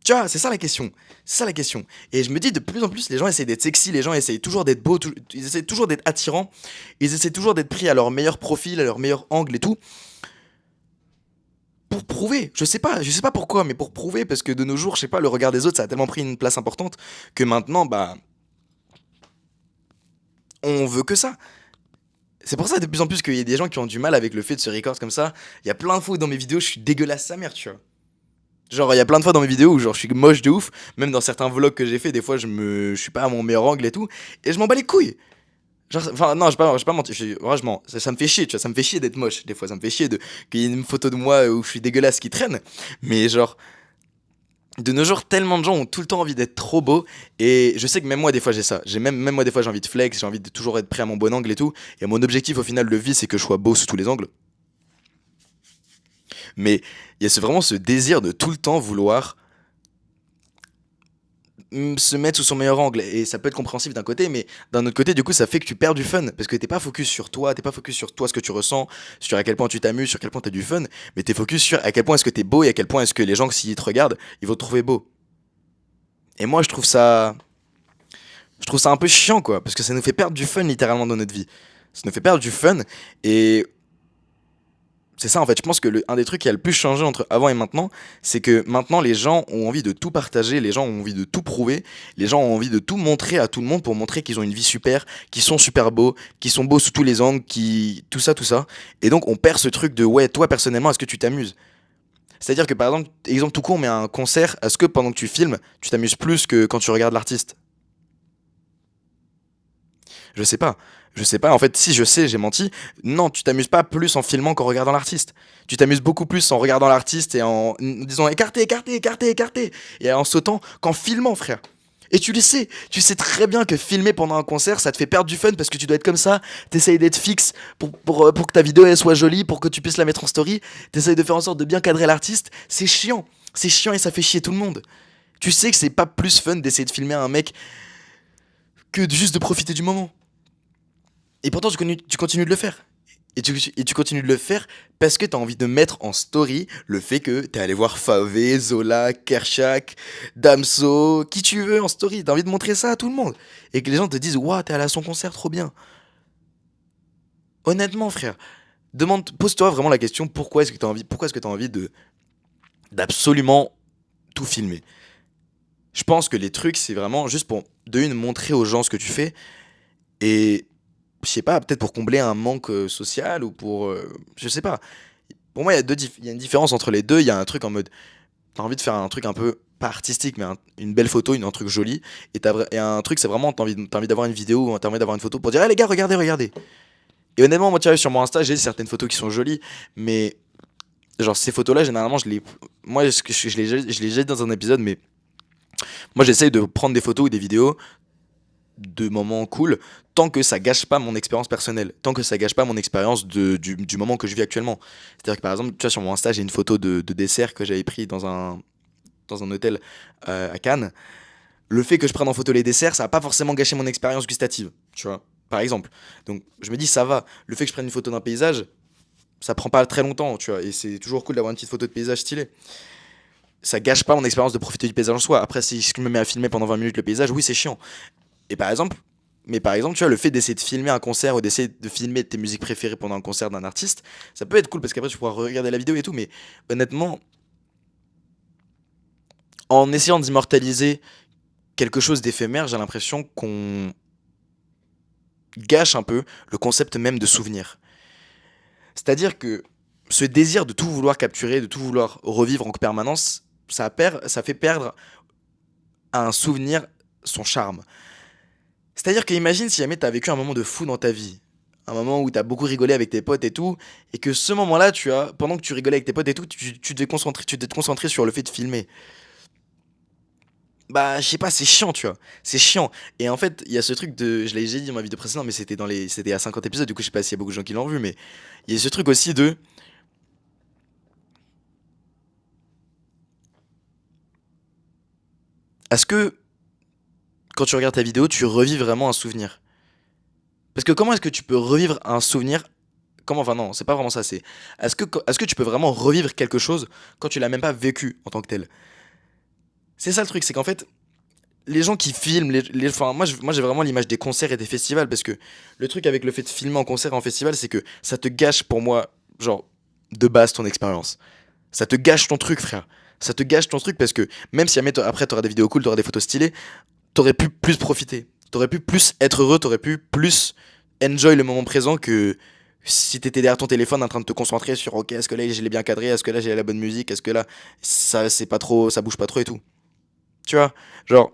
Tu vois, c'est ça la question. C'est ça la question. Et je me dis de plus en plus, les gens essayent d'être sexy, les gens essayent toujours d'être beaux, ils essayent toujours d'être attirants, ils essayent toujours d'être pris à leur meilleur profil, à leur meilleur angle et tout. Pour prouver, je sais pas pourquoi, mais pour prouver, parce que de nos jours, je sais pas, le regard des autres, ça a tellement pris une place importante que maintenant, bah, on veut que ça. C'est pour ça de plus en plus qu'il y a des gens qui ont du mal avec le fait de se record comme ça. Il y a plein de fois où dans mes vidéos, je suis dégueulasse sa mère, tu vois. Genre, il y a plein de fois dans mes vidéos où genre, je suis moche de ouf. Même dans certains vlogs que j'ai fait, des fois, je suis pas à mon meilleur angle et tout. Et je m'en bats les couilles. Genre, enfin, non, je pas mentir. Franchement, ça me fait chier, tu vois. Ça me fait chier d'être moche. Des fois, ça me fait chier qu'il y ait une photo de moi où je suis dégueulasse qui traîne. Mais genre, de nos jours, tellement de gens ont tout le temps envie d'être trop beau. Et je sais que même moi, des fois, j'ai ça. Même moi, des fois, j'ai envie de flex, j'ai envie de toujours être prêt à mon bon angle et tout. Et mon objectif, au final, de vie, c'est que je sois beau sous tous les angles. Mais il y a vraiment ce désir de tout le temps vouloir se mettre sous son meilleur angle. Et ça peut être compréhensif d'un côté, mais d'un autre côté, du coup, ça fait que tu perds du fun. Parce que t'es pas focus sur toi, t'es pas focus sur toi, ce que tu ressens, sur à quel point tu t'amuses, sur quel point t'as du fun. Mais t'es focus sur à quel point est-ce que t'es beau et à quel point est-ce que les gens, s'ils te regardent, ils vont te trouver beau. Et moi, je trouve ça un peu chiant, quoi, parce que ça nous fait perdre du fun littéralement dans notre vie. Ça nous fait perdre du fun, et c'est ça en fait. Je pense que un des trucs qui a le plus changé entre avant et maintenant, c'est que maintenant les gens ont envie de tout partager, les gens ont envie de tout prouver, les gens ont envie de tout montrer à tout le monde pour montrer qu'ils ont une vie super, qu'ils sont super beaux, qu'ils sont beaux sous tous les angles, qui tout ça, tout ça. Et donc on perd ce truc de ouais, toi personnellement, est-ce que tu t'amuses? C'est-à-dire que par exemple, exemple tout con, mais un concert, est-ce que pendant que tu filmes, tu t'amuses plus que quand tu regardes l'artiste? Je sais pas. Je sais pas. En fait, si je sais, j'ai menti. Non, tu t'amuses pas plus en filmant qu'en regardant l'artiste. Tu t'amuses beaucoup plus en regardant l'artiste et en disant écarté, écarté, écarté, écarté. Et en sautant qu'en filmant, frère. Et tu sais très bien que filmer pendant un concert, ça te fait perdre du fun parce que tu dois être comme ça, t'essayes d'être fixe pour que ta vidéo elle soit jolie, pour que tu puisses la mettre en story, t'essayes de faire en sorte de bien cadrer l'artiste, c'est chiant et ça fait chier tout le monde. Tu sais que c'est pas plus fun d'essayer de filmer un mec que juste de profiter du moment. Et pourtant, tu continues de le faire. Et tu continues de le faire parce que tu as envie de mettre en story le fait que tu es allé voir Favé, Zola, Kershak, Damso, qui tu veux en story. Tu as envie de montrer ça à tout le monde. Et que les gens te disent waouh, t'es allé à son concert, trop bien. Honnêtement, frère, pose-toi vraiment la question pourquoi est-ce que tu as envie d'absolument tout filmer. Je pense que les trucs, c'est vraiment juste pour, de une, montrer aux gens ce que tu fais et je sais pas, peut-être pour combler un manque social ou pour. Je sais pas. Pour moi, il y a une différence entre les deux. Il y a un truc en mode. T'as envie de faire un truc un peu. Pas artistique, mais une belle photo, un truc joli. Et un truc, c'est vraiment. T'as envie d'avoir une vidéo ou t'as envie d'avoir une photo pour dire, ah les gars, regardez, regardez. Et honnêtement, moi, tu vois, sur mon Insta, j'ai certaines photos qui sont jolies. Mais. Genre, ces photos-là, généralement, je les. Moi, je les jette dans un épisode, mais. Moi, j'essaye de prendre des photos ou des vidéos de moments cool tant que ça gâche pas mon expérience personnelle, tant que ça gâche pas mon expérience du moment que je vis actuellement. C'est-à-dire que par exemple, tu vois, sur mon Insta, j'ai une photo de dessert que j'avais pris dans un hôtel à Cannes. Le fait que je prenne en photo les desserts, ça va pas forcément gâcher mon expérience gustative, tu vois, par exemple. Donc je me dis, ça va. Le fait que je prenne une photo d'un paysage, ça prend pas très longtemps, tu vois, et c'est toujours cool d'avoir une petite photo de paysage stylée. Ça gâche pas mon expérience de profiter du paysage en soi. Après, si je me mets à filmer pendant 20 minutes le paysage, oui, c'est chiant. Et par exemple, par exemple, tu vois, le fait d'essayer de filmer un concert ou d'essayer de filmer tes musiques préférées pendant un concert d'un artiste, ça peut être cool parce qu'après tu pourras regarder la vidéo et tout, mais honnêtement, en essayant d'immortaliser quelque chose d'éphémère, j'ai l'impression qu'on gâche un peu le concept même de souvenir. C'est-à-dire que ce désir de tout vouloir capturer, de tout vouloir revivre en permanence, ça fait perdre à un souvenir son charme. C'est-à-dire que imagine si jamais t'as vécu un moment de fou dans ta vie, un moment où t'as beaucoup rigolé avec tes potes et tout, et que ce moment-là, pendant que tu rigolais avec tes potes et tout, tu devais te concentrer sur le fait de filmer. Bah, je sais pas, c'est chiant, tu vois. C'est chiant. Et en fait, il y a ce truc je l'ai déjà dit dans ma vidéo précédente, mais c'était à 50 épisodes, du coup, je sais pas s'il y a beaucoup de gens qui l'ont vu, mais il y a ce truc aussi de, est-ce que, quand tu regardes ta vidéo, tu revis vraiment un souvenir? Parce que comment est-ce que tu peux revivre un souvenir? Enfin non, c'est pas vraiment ça, c'est est-ce que tu peux vraiment revivre quelque chose quand tu l'as même pas vécu en tant que tel? C'est ça le truc, c'est qu'en fait, les gens qui filment, enfin, moi j'ai vraiment l'image des concerts et des festivals parce que le truc avec le fait de filmer en concert et en festival, c'est que ça te gâche pour moi, genre, de base ton expérience. Ça te gâche ton truc, frère. Ça te gâche ton truc parce que même si après t'auras des vidéos cool, t'auras des photos stylées, t'aurais pu plus profiter. T'aurais pu plus être heureux, t'aurais pu plus enjoy le moment présent que si t'étais derrière ton téléphone en train de te concentrer sur ok, est-ce que là je l'ai bien cadré, est-ce que là j'ai la bonne musique, est-ce que là ça c'est pas trop, ça bouge pas trop et tout. Tu vois, genre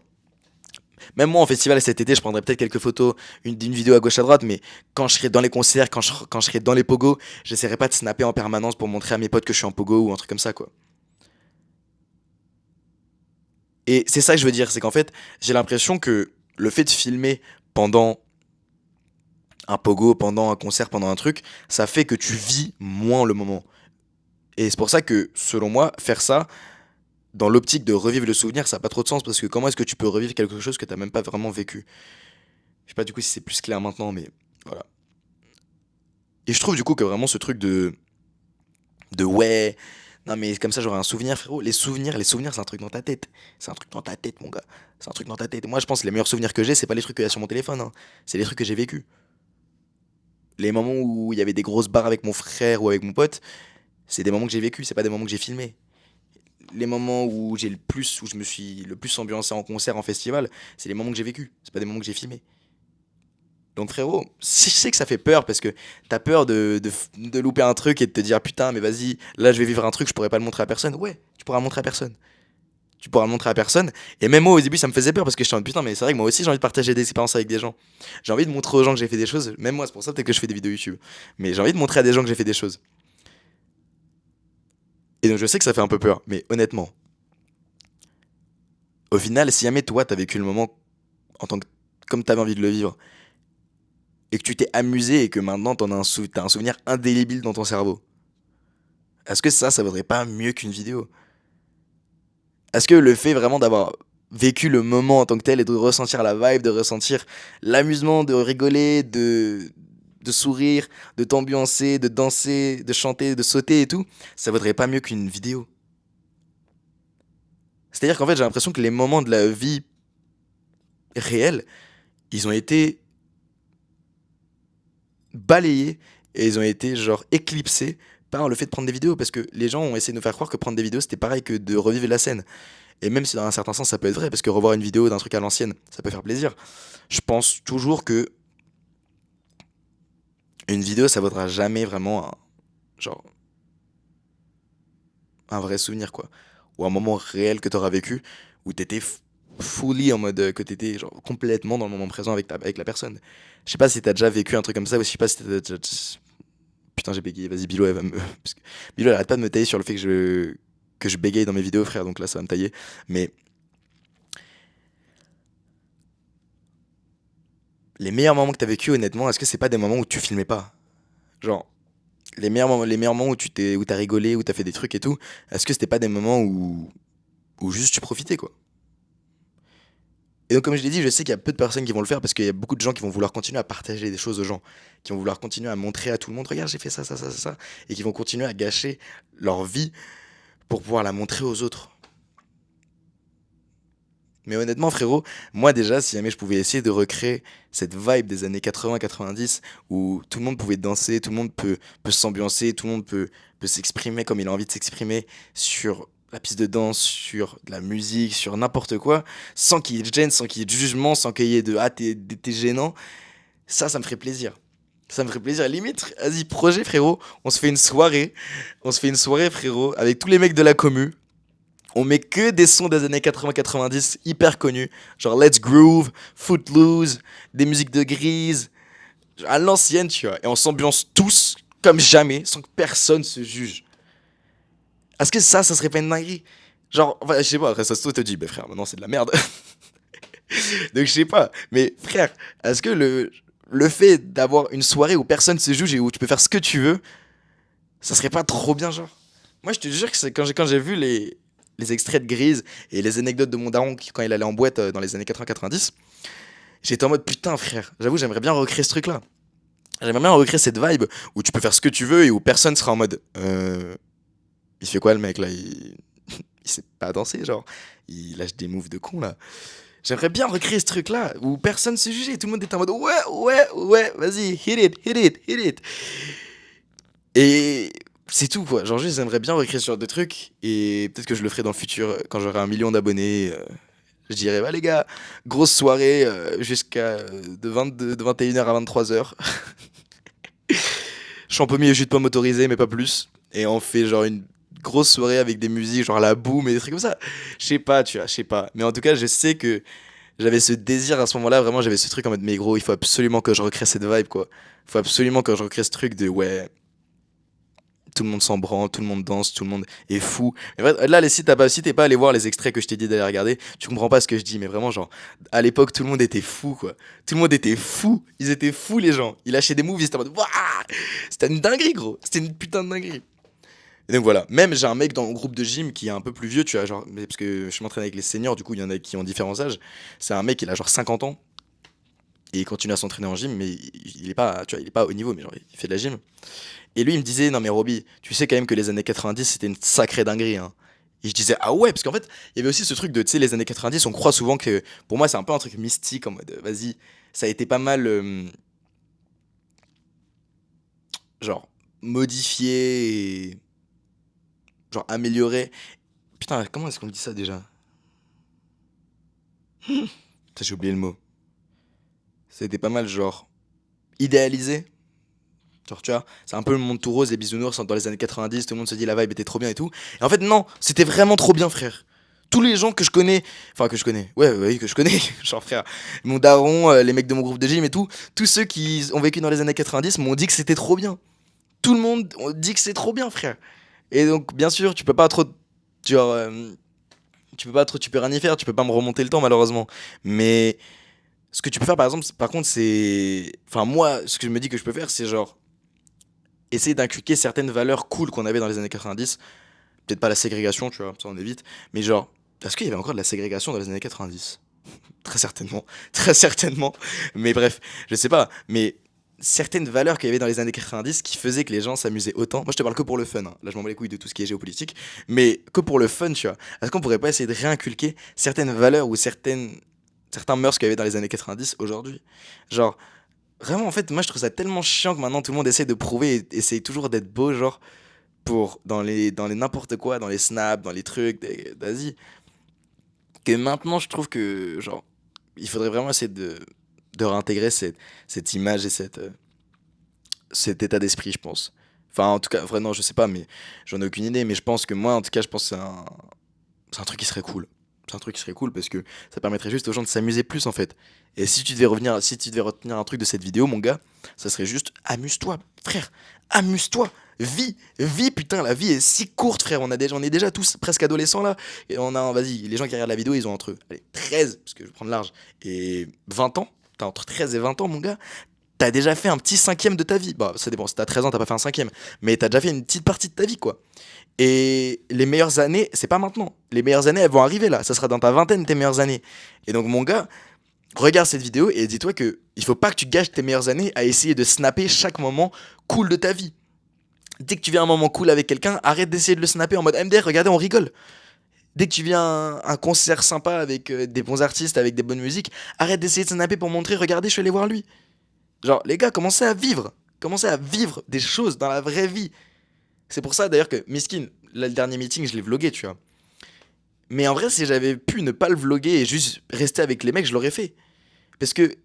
même moi en festival cet été, je prendrais peut-être quelques photos, d'une vidéo à gauche à droite, mais quand je serai dans les concerts, quand je serai dans les pogos, j'essaierai pas de snapper en permanence pour montrer à mes potes que je suis en pogo ou un truc comme ça quoi. Et c'est ça que je veux dire, c'est qu'en fait, j'ai l'impression que le fait de filmer pendant un pogo, pendant un concert, pendant un truc, ça fait que tu vis moins le moment. Et c'est pour ça que, selon moi, faire ça, dans l'optique de revivre le souvenir, ça n'a pas trop de sens parce que comment est-ce que tu peux revivre quelque chose que tu n'as même pas vraiment vécu? Je sais pas du coup si c'est plus clair maintenant, mais voilà. Et je trouve du coup que vraiment ce truc de ouais, non mais comme ça j'aurai un souvenir, frérot. Les souvenirs, c'est un truc dans ta tête. C'est un truc dans ta tête, mon gars. C'est un truc dans ta tête. Et moi, je pense que les meilleurs souvenirs que j'ai, c'est pas les trucs qu'il y a sur mon téléphone, hein. C'est les trucs que j'ai vécu. Les moments où il y avait des grosses barres avec mon frère ou avec mon pote, c'est des moments que j'ai vécu, c'est pas des moments que j'ai filmés. Les moments où je me suis le plus ambiancé en concert, en festival, c'est les moments que j'ai vécu, c'est pas des moments que j'ai filmés. Donc frérot, si je sais que ça fait peur parce que t'as peur de louper un truc et de te dire putain mais vas-y, là je vais vivre un truc, je pourrais pas le montrer à personne. Ouais, tu pourras le montrer à personne. Tu pourras le montrer à personne. Et même moi au début ça me faisait peur parce que je suis en mode putain mais c'est vrai que moi aussi j'ai envie de partager des expériences avec des gens. J'ai envie de montrer aux gens que j'ai fait des choses. Même moi c'est pour ça peut-être que je fais des vidéos YouTube. Mais j'ai envie de montrer à des gens que j'ai fait des choses. Et donc je sais que ça fait un peu peur. Mais honnêtement, au final si jamais toi t'as vécu le moment en tant que comme t'avais envie de le vivre et que tu t'es amusé et que maintenant t'as un souvenir indélébile dans ton cerveau. Est-ce que ça vaudrait pas mieux qu'une vidéo? Est-ce que le fait vraiment d'avoir vécu le moment en tant que tel et de ressentir la vibe, de ressentir l'amusement, de rigoler, de sourire, de t'ambiancer, de danser, de chanter, de sauter et tout, ça vaudrait pas mieux qu'une vidéo? C'est-à-dire qu'en fait, j'ai l'impression que les moments de la vie réelle, ils ont été balayés et ils ont été genre éclipsés par le fait de prendre des vidéos parce que les gens ont essayé de nous faire croire que prendre des vidéos c'était pareil que de revivre la scène. Et même si dans un certain sens ça peut être vrai, parce que revoir une vidéo d'un truc à l'ancienne, ça peut faire plaisir, je pense toujours que une vidéo ça vaudra jamais vraiment genre, un vrai souvenir quoi. Ou un moment réel que t'auras vécu où t'étais fully en mode que t'étais genre complètement dans le moment présent avec la personne. Je sais pas si t'as déjà vécu un truc comme ça ou je sais pas si t'as déjà. Putain, j'ai bégayé, vas-y, Bilo, elle va me. Parce que Bilo, elle arrête pas de me tailler sur le fait que je bégaye dans mes vidéos, frère, donc là, ça va me tailler. Mais les meilleurs moments que t'as vécu, honnêtement, est-ce que c'est pas des moments où tu filmais pas? Genre, les meilleurs moments où t'as rigolé, où t'as fait des trucs et tout, est-ce que c'était pas des moments où juste tu profitais, quoi? Et donc, comme je l'ai dit, je sais qu'il y a peu de personnes qui vont le faire parce qu'il y a beaucoup de gens qui vont vouloir continuer à partager des choses aux gens, qui vont vouloir continuer à montrer à tout le monde, regarde, j'ai fait ça, ça, ça, ça, ça, et qui vont continuer à gâcher leur vie pour pouvoir la montrer aux autres. Mais honnêtement, frérot, moi déjà, si jamais je pouvais essayer de recréer cette vibe des années 80-90 où tout le monde pouvait danser, tout le monde peut s'ambiancer, tout le monde peut s'exprimer comme il a envie de s'exprimer sur la piste de danse, sur de la musique, sur n'importe quoi, sans qu'il y ait de gêne, sans qu'il y ait de jugement, sans qu'il y ait de ah, t'es gênant, ça me ferait plaisir. Ça me ferait plaisir. Limite, vas-y, projet, frérot, on se fait une soirée, frérot, avec tous les mecs de la commu. On met que des sons des années 80-90 hyper connus, genre Let's Groove, Footloose, des musiques de Grease, à l'ancienne, tu vois. Et on s'ambiance tous comme jamais, sans que personne se juge. Est-ce que ça serait pas une dinguerie? Genre, enfin, je sais pas, après ça se trouve, te dit, bah frère, maintenant c'est de la merde. Donc je sais pas, mais frère, est-ce que le fait d'avoir une soirée où personne se juge et où tu peux faire ce que tu veux, ça serait pas trop bien, genre? Moi, je te jure que c'est quand j'ai vu les extraits de Grise et les anecdotes de mon daron quand il allait en boîte dans les années 80-90, j'étais en mode putain, frère, j'avoue, j'aimerais bien recréer ce truc-là. J'aimerais bien recréer cette vibe où tu peux faire ce que tu veux et où personne sera en mode il fait quoi le mec là il sait pas danser, genre. Il lâche des moves de con là. J'aimerais bien recréer ce truc-là où personne se jugeait. Tout le monde était en mode ouais, ouais, ouais, vas-y, hit it, hit it, hit it. Et c'est tout quoi. Genre juste j'aimerais bien recréer ce genre de truc et peut-être que je le ferai dans le futur quand j'aurai 1 million d'abonnés. Je dirais bah les gars, grosse soirée jusqu'à de 21h à 23h. Champomis et jus de pomme autorisé mais pas plus. Et on fait genre une grosse soirée avec des musiques genre la boum et des trucs comme ça. Je sais pas, tu vois, je sais pas. Mais en tout cas, je sais que j'avais ce désir à ce moment-là, vraiment j'avais ce truc en mode mais gros, il faut absolument que je recrée cette vibe quoi. Il faut absolument que je recrée ce truc de ouais, tout le monde s'en branle, tout le monde danse, tout le monde est fou. Mais là, si t'es pas allé voir les extraits que je t'ai dit d'aller regarder, tu comprends pas ce que je dis. Mais vraiment, genre, à l'époque, tout le monde était fou, quoi. Tout le monde était fou. Ils étaient fous, les gens. Ils lâchaient des moves, ils étaient en mode, waouh! C'était une dinguerie, gros. C'était une putain de dinguerie. Et donc voilà. Même, j'ai un mec dans mon groupe de gym qui est un peu plus vieux, tu vois, genre, parce que je m'entraîne avec les seniors, du coup, il y en a qui ont différents âges. C'est un mec, il a genre 50 ans. Et il continue à s'entraîner en gym, mais il est pas, tu vois, il est pas au niveau, mais genre, il fait de la gym. Et lui, il me disait, non mais Roby, tu sais quand même que les années 90, c'était une sacrée dinguerie, hein. Et je disais, ah ouais, parce qu'en fait, il y avait aussi ce truc de, tu sais, les années 90, on croit souvent que, pour moi, c'est un peu un truc mystique, en mode, vas-y, ça a été pas mal, genre, modifié et, genre, amélioré. Putain, comment est-ce qu'on dit ça déjà? Putain, j'ai oublié le mot. Ça a été pas mal, genre, idéalisé. Genre, tu vois, c'est un peu le monde tout rose, les bisounours dans les années 90, tout le monde se dit la vibe était trop bien et tout. Et en fait, non, c'était vraiment trop bien, frère. Tous les gens que je connais, enfin que je connais, ouais, que je connais, genre frère, mon daron, les mecs de mon groupe de gym et tout, tous ceux qui ont vécu dans les années 90 m'ont dit que c'était trop bien. Tout le monde dit que c'est trop bien, frère. Et donc, bien sûr, tu peux pas trop, genre, tu peux pas trop, tu peux rien y faire, tu peux pas me remonter le temps malheureusement. Mais ce que tu peux faire par exemple, par contre, c'est, enfin moi, ce que je me dis que je peux faire, c'est genre essayer d'inculquer certaines valeurs cool qu'on avait dans les années 90. Peut-être pas la ségrégation, tu vois, ça on évite. Mais genre, est-ce qu'il y avait encore de la ségrégation dans les années 90? Très certainement, très certainement. Mais bref, je sais pas. Mais certaines valeurs qu'il y avait dans les années 90 qui faisaient que les gens s'amusaient autant. Moi, je te parle que pour le fun, hein. Là, je m'en bats les couilles de tout ce qui est géopolitique. Mais que pour le fun, tu vois. Est-ce qu'on pourrait pas essayer de réinculquer certaines valeurs ou certains mœurs qu'il y avait dans les années 90 aujourd'hui? Genre, vraiment, en fait, moi, je trouve ça tellement chiant que maintenant tout le monde essaie de prouver et essaye toujours d'être beau, genre, pour dans les n'importe quoi, dans les snaps, dans les trucs d'Asie. Que maintenant, je trouve que, genre, il faudrait vraiment essayer de réintégrer cette image et cet état d'esprit, je pense. Enfin, en tout cas, vraiment, je sais pas, mais j'en ai aucune idée. Mais je pense que moi, en tout cas, je pense que c'est un truc qui serait cool. C'est un truc qui serait cool parce que ça permettrait juste aux gens de s'amuser plus, en fait. Et si tu devais retenir un truc de cette vidéo, mon gars, ça serait juste amuse-toi, frère. Amuse-toi. Vis, putain, la vie est si courte, frère. On est déjà tous presque adolescents là. Et vas-y, les gens qui regardent la vidéo, ils ont entre, allez, 13, parce que je vais prendre large, et 20 ans. T'as entre 13 et 20 ans, mon gars. T'as déjà fait un petit cinquième de ta vie. Bah, ça dépend. Si t'as 13 ans, t'as pas fait un cinquième. Mais t'as déjà fait une petite partie de ta vie, quoi. Et les meilleures années, c'est pas maintenant. Les meilleures années, elles vont arriver là. Ça sera dans ta vingtaine, tes meilleures années. Et donc, mon gars, regarde cette vidéo et dis-toi que il faut pas que tu gâches tes meilleures années à essayer de snapper chaque moment cool de ta vie. Dès que tu viens un moment cool avec quelqu'un, arrête d'essayer de le snapper en mode MDR, regardez, on rigole. Dès que tu viens un concert sympa avec des bons artistes, avec des bonnes musiques, arrête d'essayer de snapper pour montrer, regardez, je suis allé voir lui. Genre, les gars, commencez à vivre. Commencez à vivre des choses dans la vraie vie. C'est pour ça d'ailleurs que Miskin, là, le dernier meeting, je l'ai vlogué, tu vois. Mais en vrai, si j'avais pu ne pas le vloguer et juste rester avec les mecs, je l'aurais fait. Parce que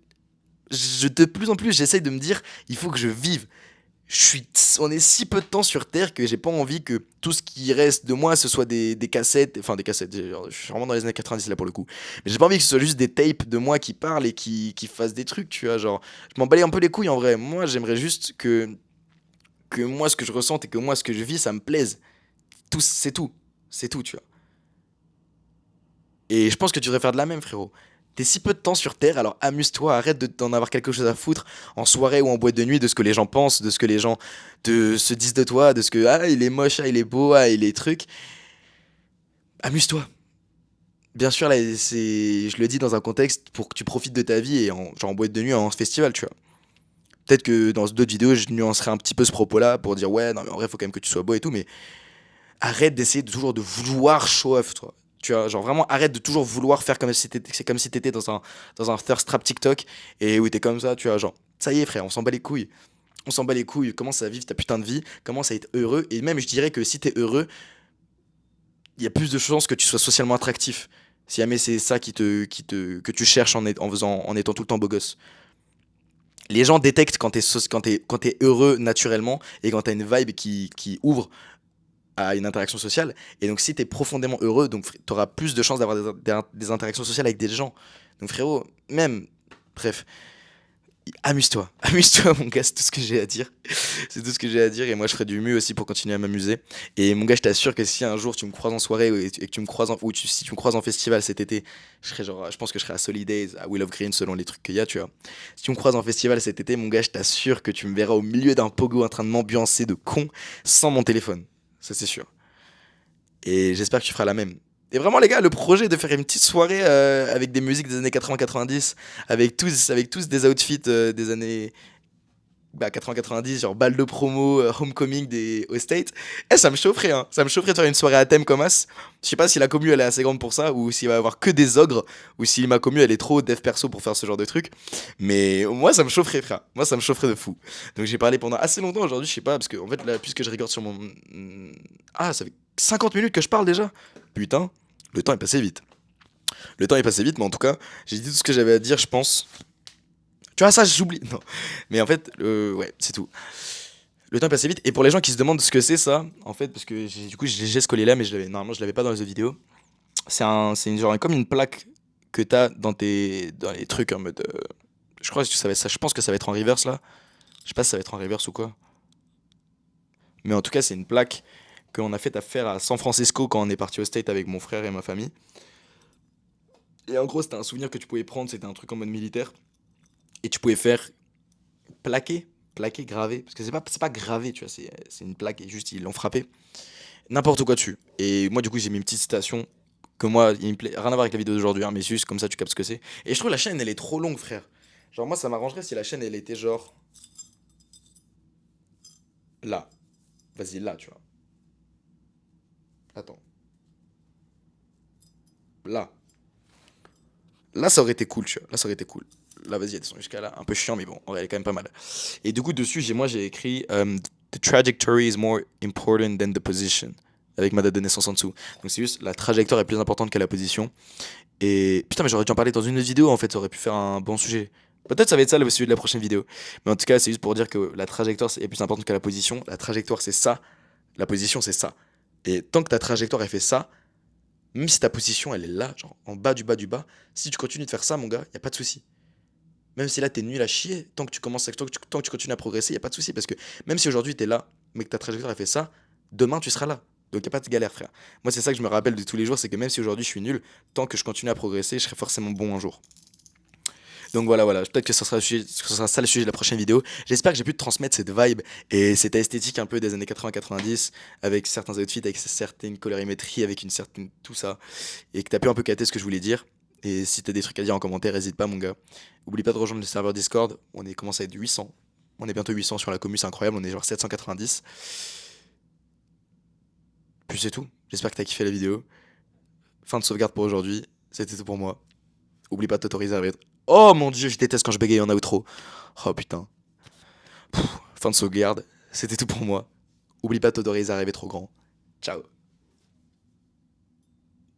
de plus en plus, j'essaye de me dire, il faut que je vive. On est si peu de temps sur Terre que j'ai pas envie que tout ce qui reste de moi, ce soit des cassettes. Enfin, des cassettes, genre, je suis vraiment dans les années 90 là pour le coup. Mais j'ai pas envie que ce soit juste des tapes de moi qui parlent et qui fassent des trucs, tu vois. Genre, je m'en balais un peu les couilles en vrai. Moi, j'aimerais juste que moi, ce que je ressente et que moi, ce que je vis, ça me plaise. Tout, c'est tout. C'est tout, tu vois. Et je pense que tu devrais faire de la même, frérot. T'es si peu de temps sur Terre, alors amuse-toi, arrête d'en avoir quelque chose à foutre en soirée ou en boîte de nuit de ce que les gens pensent, de ce que les gens se disent de toi, de ce que ah il est moche, ah il est beau, ah il est truc. Amuse-toi. Bien sûr là je le dis dans un contexte pour que tu profites de ta vie et genre en boîte de nuit en festival, tu vois. Peut-être que dans d'autres vidéos je nuancerai un petit peu ce propos-là pour dire ouais non mais en vrai faut quand même que tu sois beau et tout, mais arrête d'essayer toujours de vouloir show off, toi. Tu vois, genre vraiment arrête de toujours vouloir faire comme si t'étais, c'est comme si t'étais dans un thirst trap TikTok et où t'es comme ça, tu vois, genre, ça y est, frère, on s'en bat les couilles. On s'en bat les couilles, commence à vivre ta putain de vie, commence à être heureux, et même je dirais que si t'es heureux, il y a plus de chances que tu sois socialement attractif. Si jamais c'est ça que tu cherches en étant tout le temps beau gosse. Les gens détectent quand t'es heureux naturellement et quand t'as une vibe qui ouvre à une interaction sociale. Et donc, si tu es profondément heureux, donc tu auras plus de chances d'avoir des interactions sociales avec des gens. Donc, frérot, même, bref, amuse-toi. Amuse-toi, mon gars, c'est tout ce que j'ai à dire. C'est tout ce que j'ai à dire. Et moi, je ferai du mieux aussi pour continuer à m'amuser. Et mon gars, je t'assure que si un jour tu me croises en soirée et que tu me croises si tu me croises en festival cet été, je pense que je serai à Solidays, à Will of Green, selon les trucs qu'il y a, tu vois. Si tu me croises en festival cet été, mon gars, je t'assure que tu me verras au milieu d'un pogo en train de m'ambiancer de con sans mon téléphone. Ça, c'est sûr. Et j'espère que tu feras la même. Et vraiment, les gars, le projet de faire une petite soirée avec des musiques des années 80-90, avec tous des outfits des années 80-90, genre balle de promo, homecoming au State, ça me chaufferait, hein. Ça me chaufferait de faire une soirée à thème comme as. Je sais pas si la commu elle est assez grande pour ça, ou s'il va y avoir que des ogres, ou si ma commu elle est trop dev perso pour faire ce genre de truc. Mais moi, ça me chaufferait, frère. Moi, ça me chaufferait de fou. Donc j'ai parlé pendant assez longtemps aujourd'hui, je sais pas, parce que en fait, là, puisque je regarde sur mon. Ah, ça fait 50 minutes que je parle déjà. Putain, le temps est passé vite. Le temps est passé vite, mais en tout cas, j'ai dit tout ce que j'avais à dire, je pense. Tu Tu vois, ça, j'oublie. Non. Mais en fait, ouais, c'est tout. Le temps est passé vite. Et pour les gens qui se demandent ce que c'est ça, en fait, parce que du coup, j'ai ce collier là, mais normalement, je l'avais pas dans les autres vidéos. C'est une, genre, comme une plaque que t'as dans les trucs en mode. Je crois que je pense que ça va être en reverse là. Je sais pas si ça va être en reverse ou quoi. Mais en tout cas, c'est une plaque qu'on a fait à faire à San Francisco quand on est parti au State avec mon frère et ma famille. Et en gros, c'était un souvenir que tu pouvais prendre, c'était un truc en mode militaire. Et tu pouvais faire plaquer, plaquer, graver. Parce que c'est pas gravé, tu vois, c'est une plaque et juste ils l'ont frappé. N'importe quoi dessus. Et moi, du coup, j'ai mis une petite citation que moi, il me plaît. Rien à voir avec la vidéo d'aujourd'hui, hein, mais juste comme ça, tu captes ce que c'est. Et je trouve la chaîne, elle est trop longue, frère. Genre, moi, ça m'arrangerait si la chaîne, elle était genre là. Vas-y, là, tu vois. Attends. Là. Là, ça aurait été cool, tu vois. Là, ça aurait été cool. Là, vas-y, descend jusqu'à là. Un peu chiant, mais bon, en vrai, elle est quand même pas mal. Et du coup, dessus, j'ai écrit The trajectory is more important than the position. Avec ma date de naissance en dessous. Donc, c'est juste la trajectoire est plus importante que la position. Et putain, mais j'aurais dû en parler dans une autre vidéo en fait. Ça aurait pu faire un bon sujet. Peut-être ça va être ça le sujet de la prochaine vidéo. Mais en tout cas, c'est juste pour dire que la trajectoire est plus importante que la position. La trajectoire, c'est ça. La position, c'est ça. Et tant que ta trajectoire, elle fait ça, même si ta position, elle est là, genre en bas du bas du bas, si tu continues de faire ça, mon gars, y a pas de souci. Même si là, t'es nul à chier, tant que tu continues à progresser, y a pas de souci. Parce que même si aujourd'hui, t'es là, mais que ta trajectoire, elle fait ça, demain, tu seras là. Donc, y a pas de galère, frère. Moi, c'est ça que je me rappelle de tous les jours, c'est que même si aujourd'hui, je suis nul, tant que je continue à progresser, je serai forcément bon un jour. Donc voilà, voilà, peut-être que ce sera ça le sujet de la prochaine vidéo. J'espère que j'ai pu te transmettre cette vibe et cette esthétique un peu des années 80-90 avec certains outfits, avec certaines colorimétries, avec une certaine tout ça, et que t'as pu un peu capter ce que je voulais dire. Et si t'as des trucs à dire en commentaire, n'hésite pas mon gars. Oublie pas de rejoindre le serveur Discord, on est commencé à être 800. On est bientôt 800 sur la commu, c'est incroyable, on est genre 790. Puis c'est tout, j'espère que t'as kiffé la vidéo. Fin de sauvegarde pour aujourd'hui, c'était tout pour moi. Oublie pas de t'autoriser à être. Oh mon dieu, je déteste quand je bégaye en outro. Oh putain. Fin de sauvegarde, c'était tout pour moi. Oublie pas de t'autoriser à rêver trop grand. Ciao.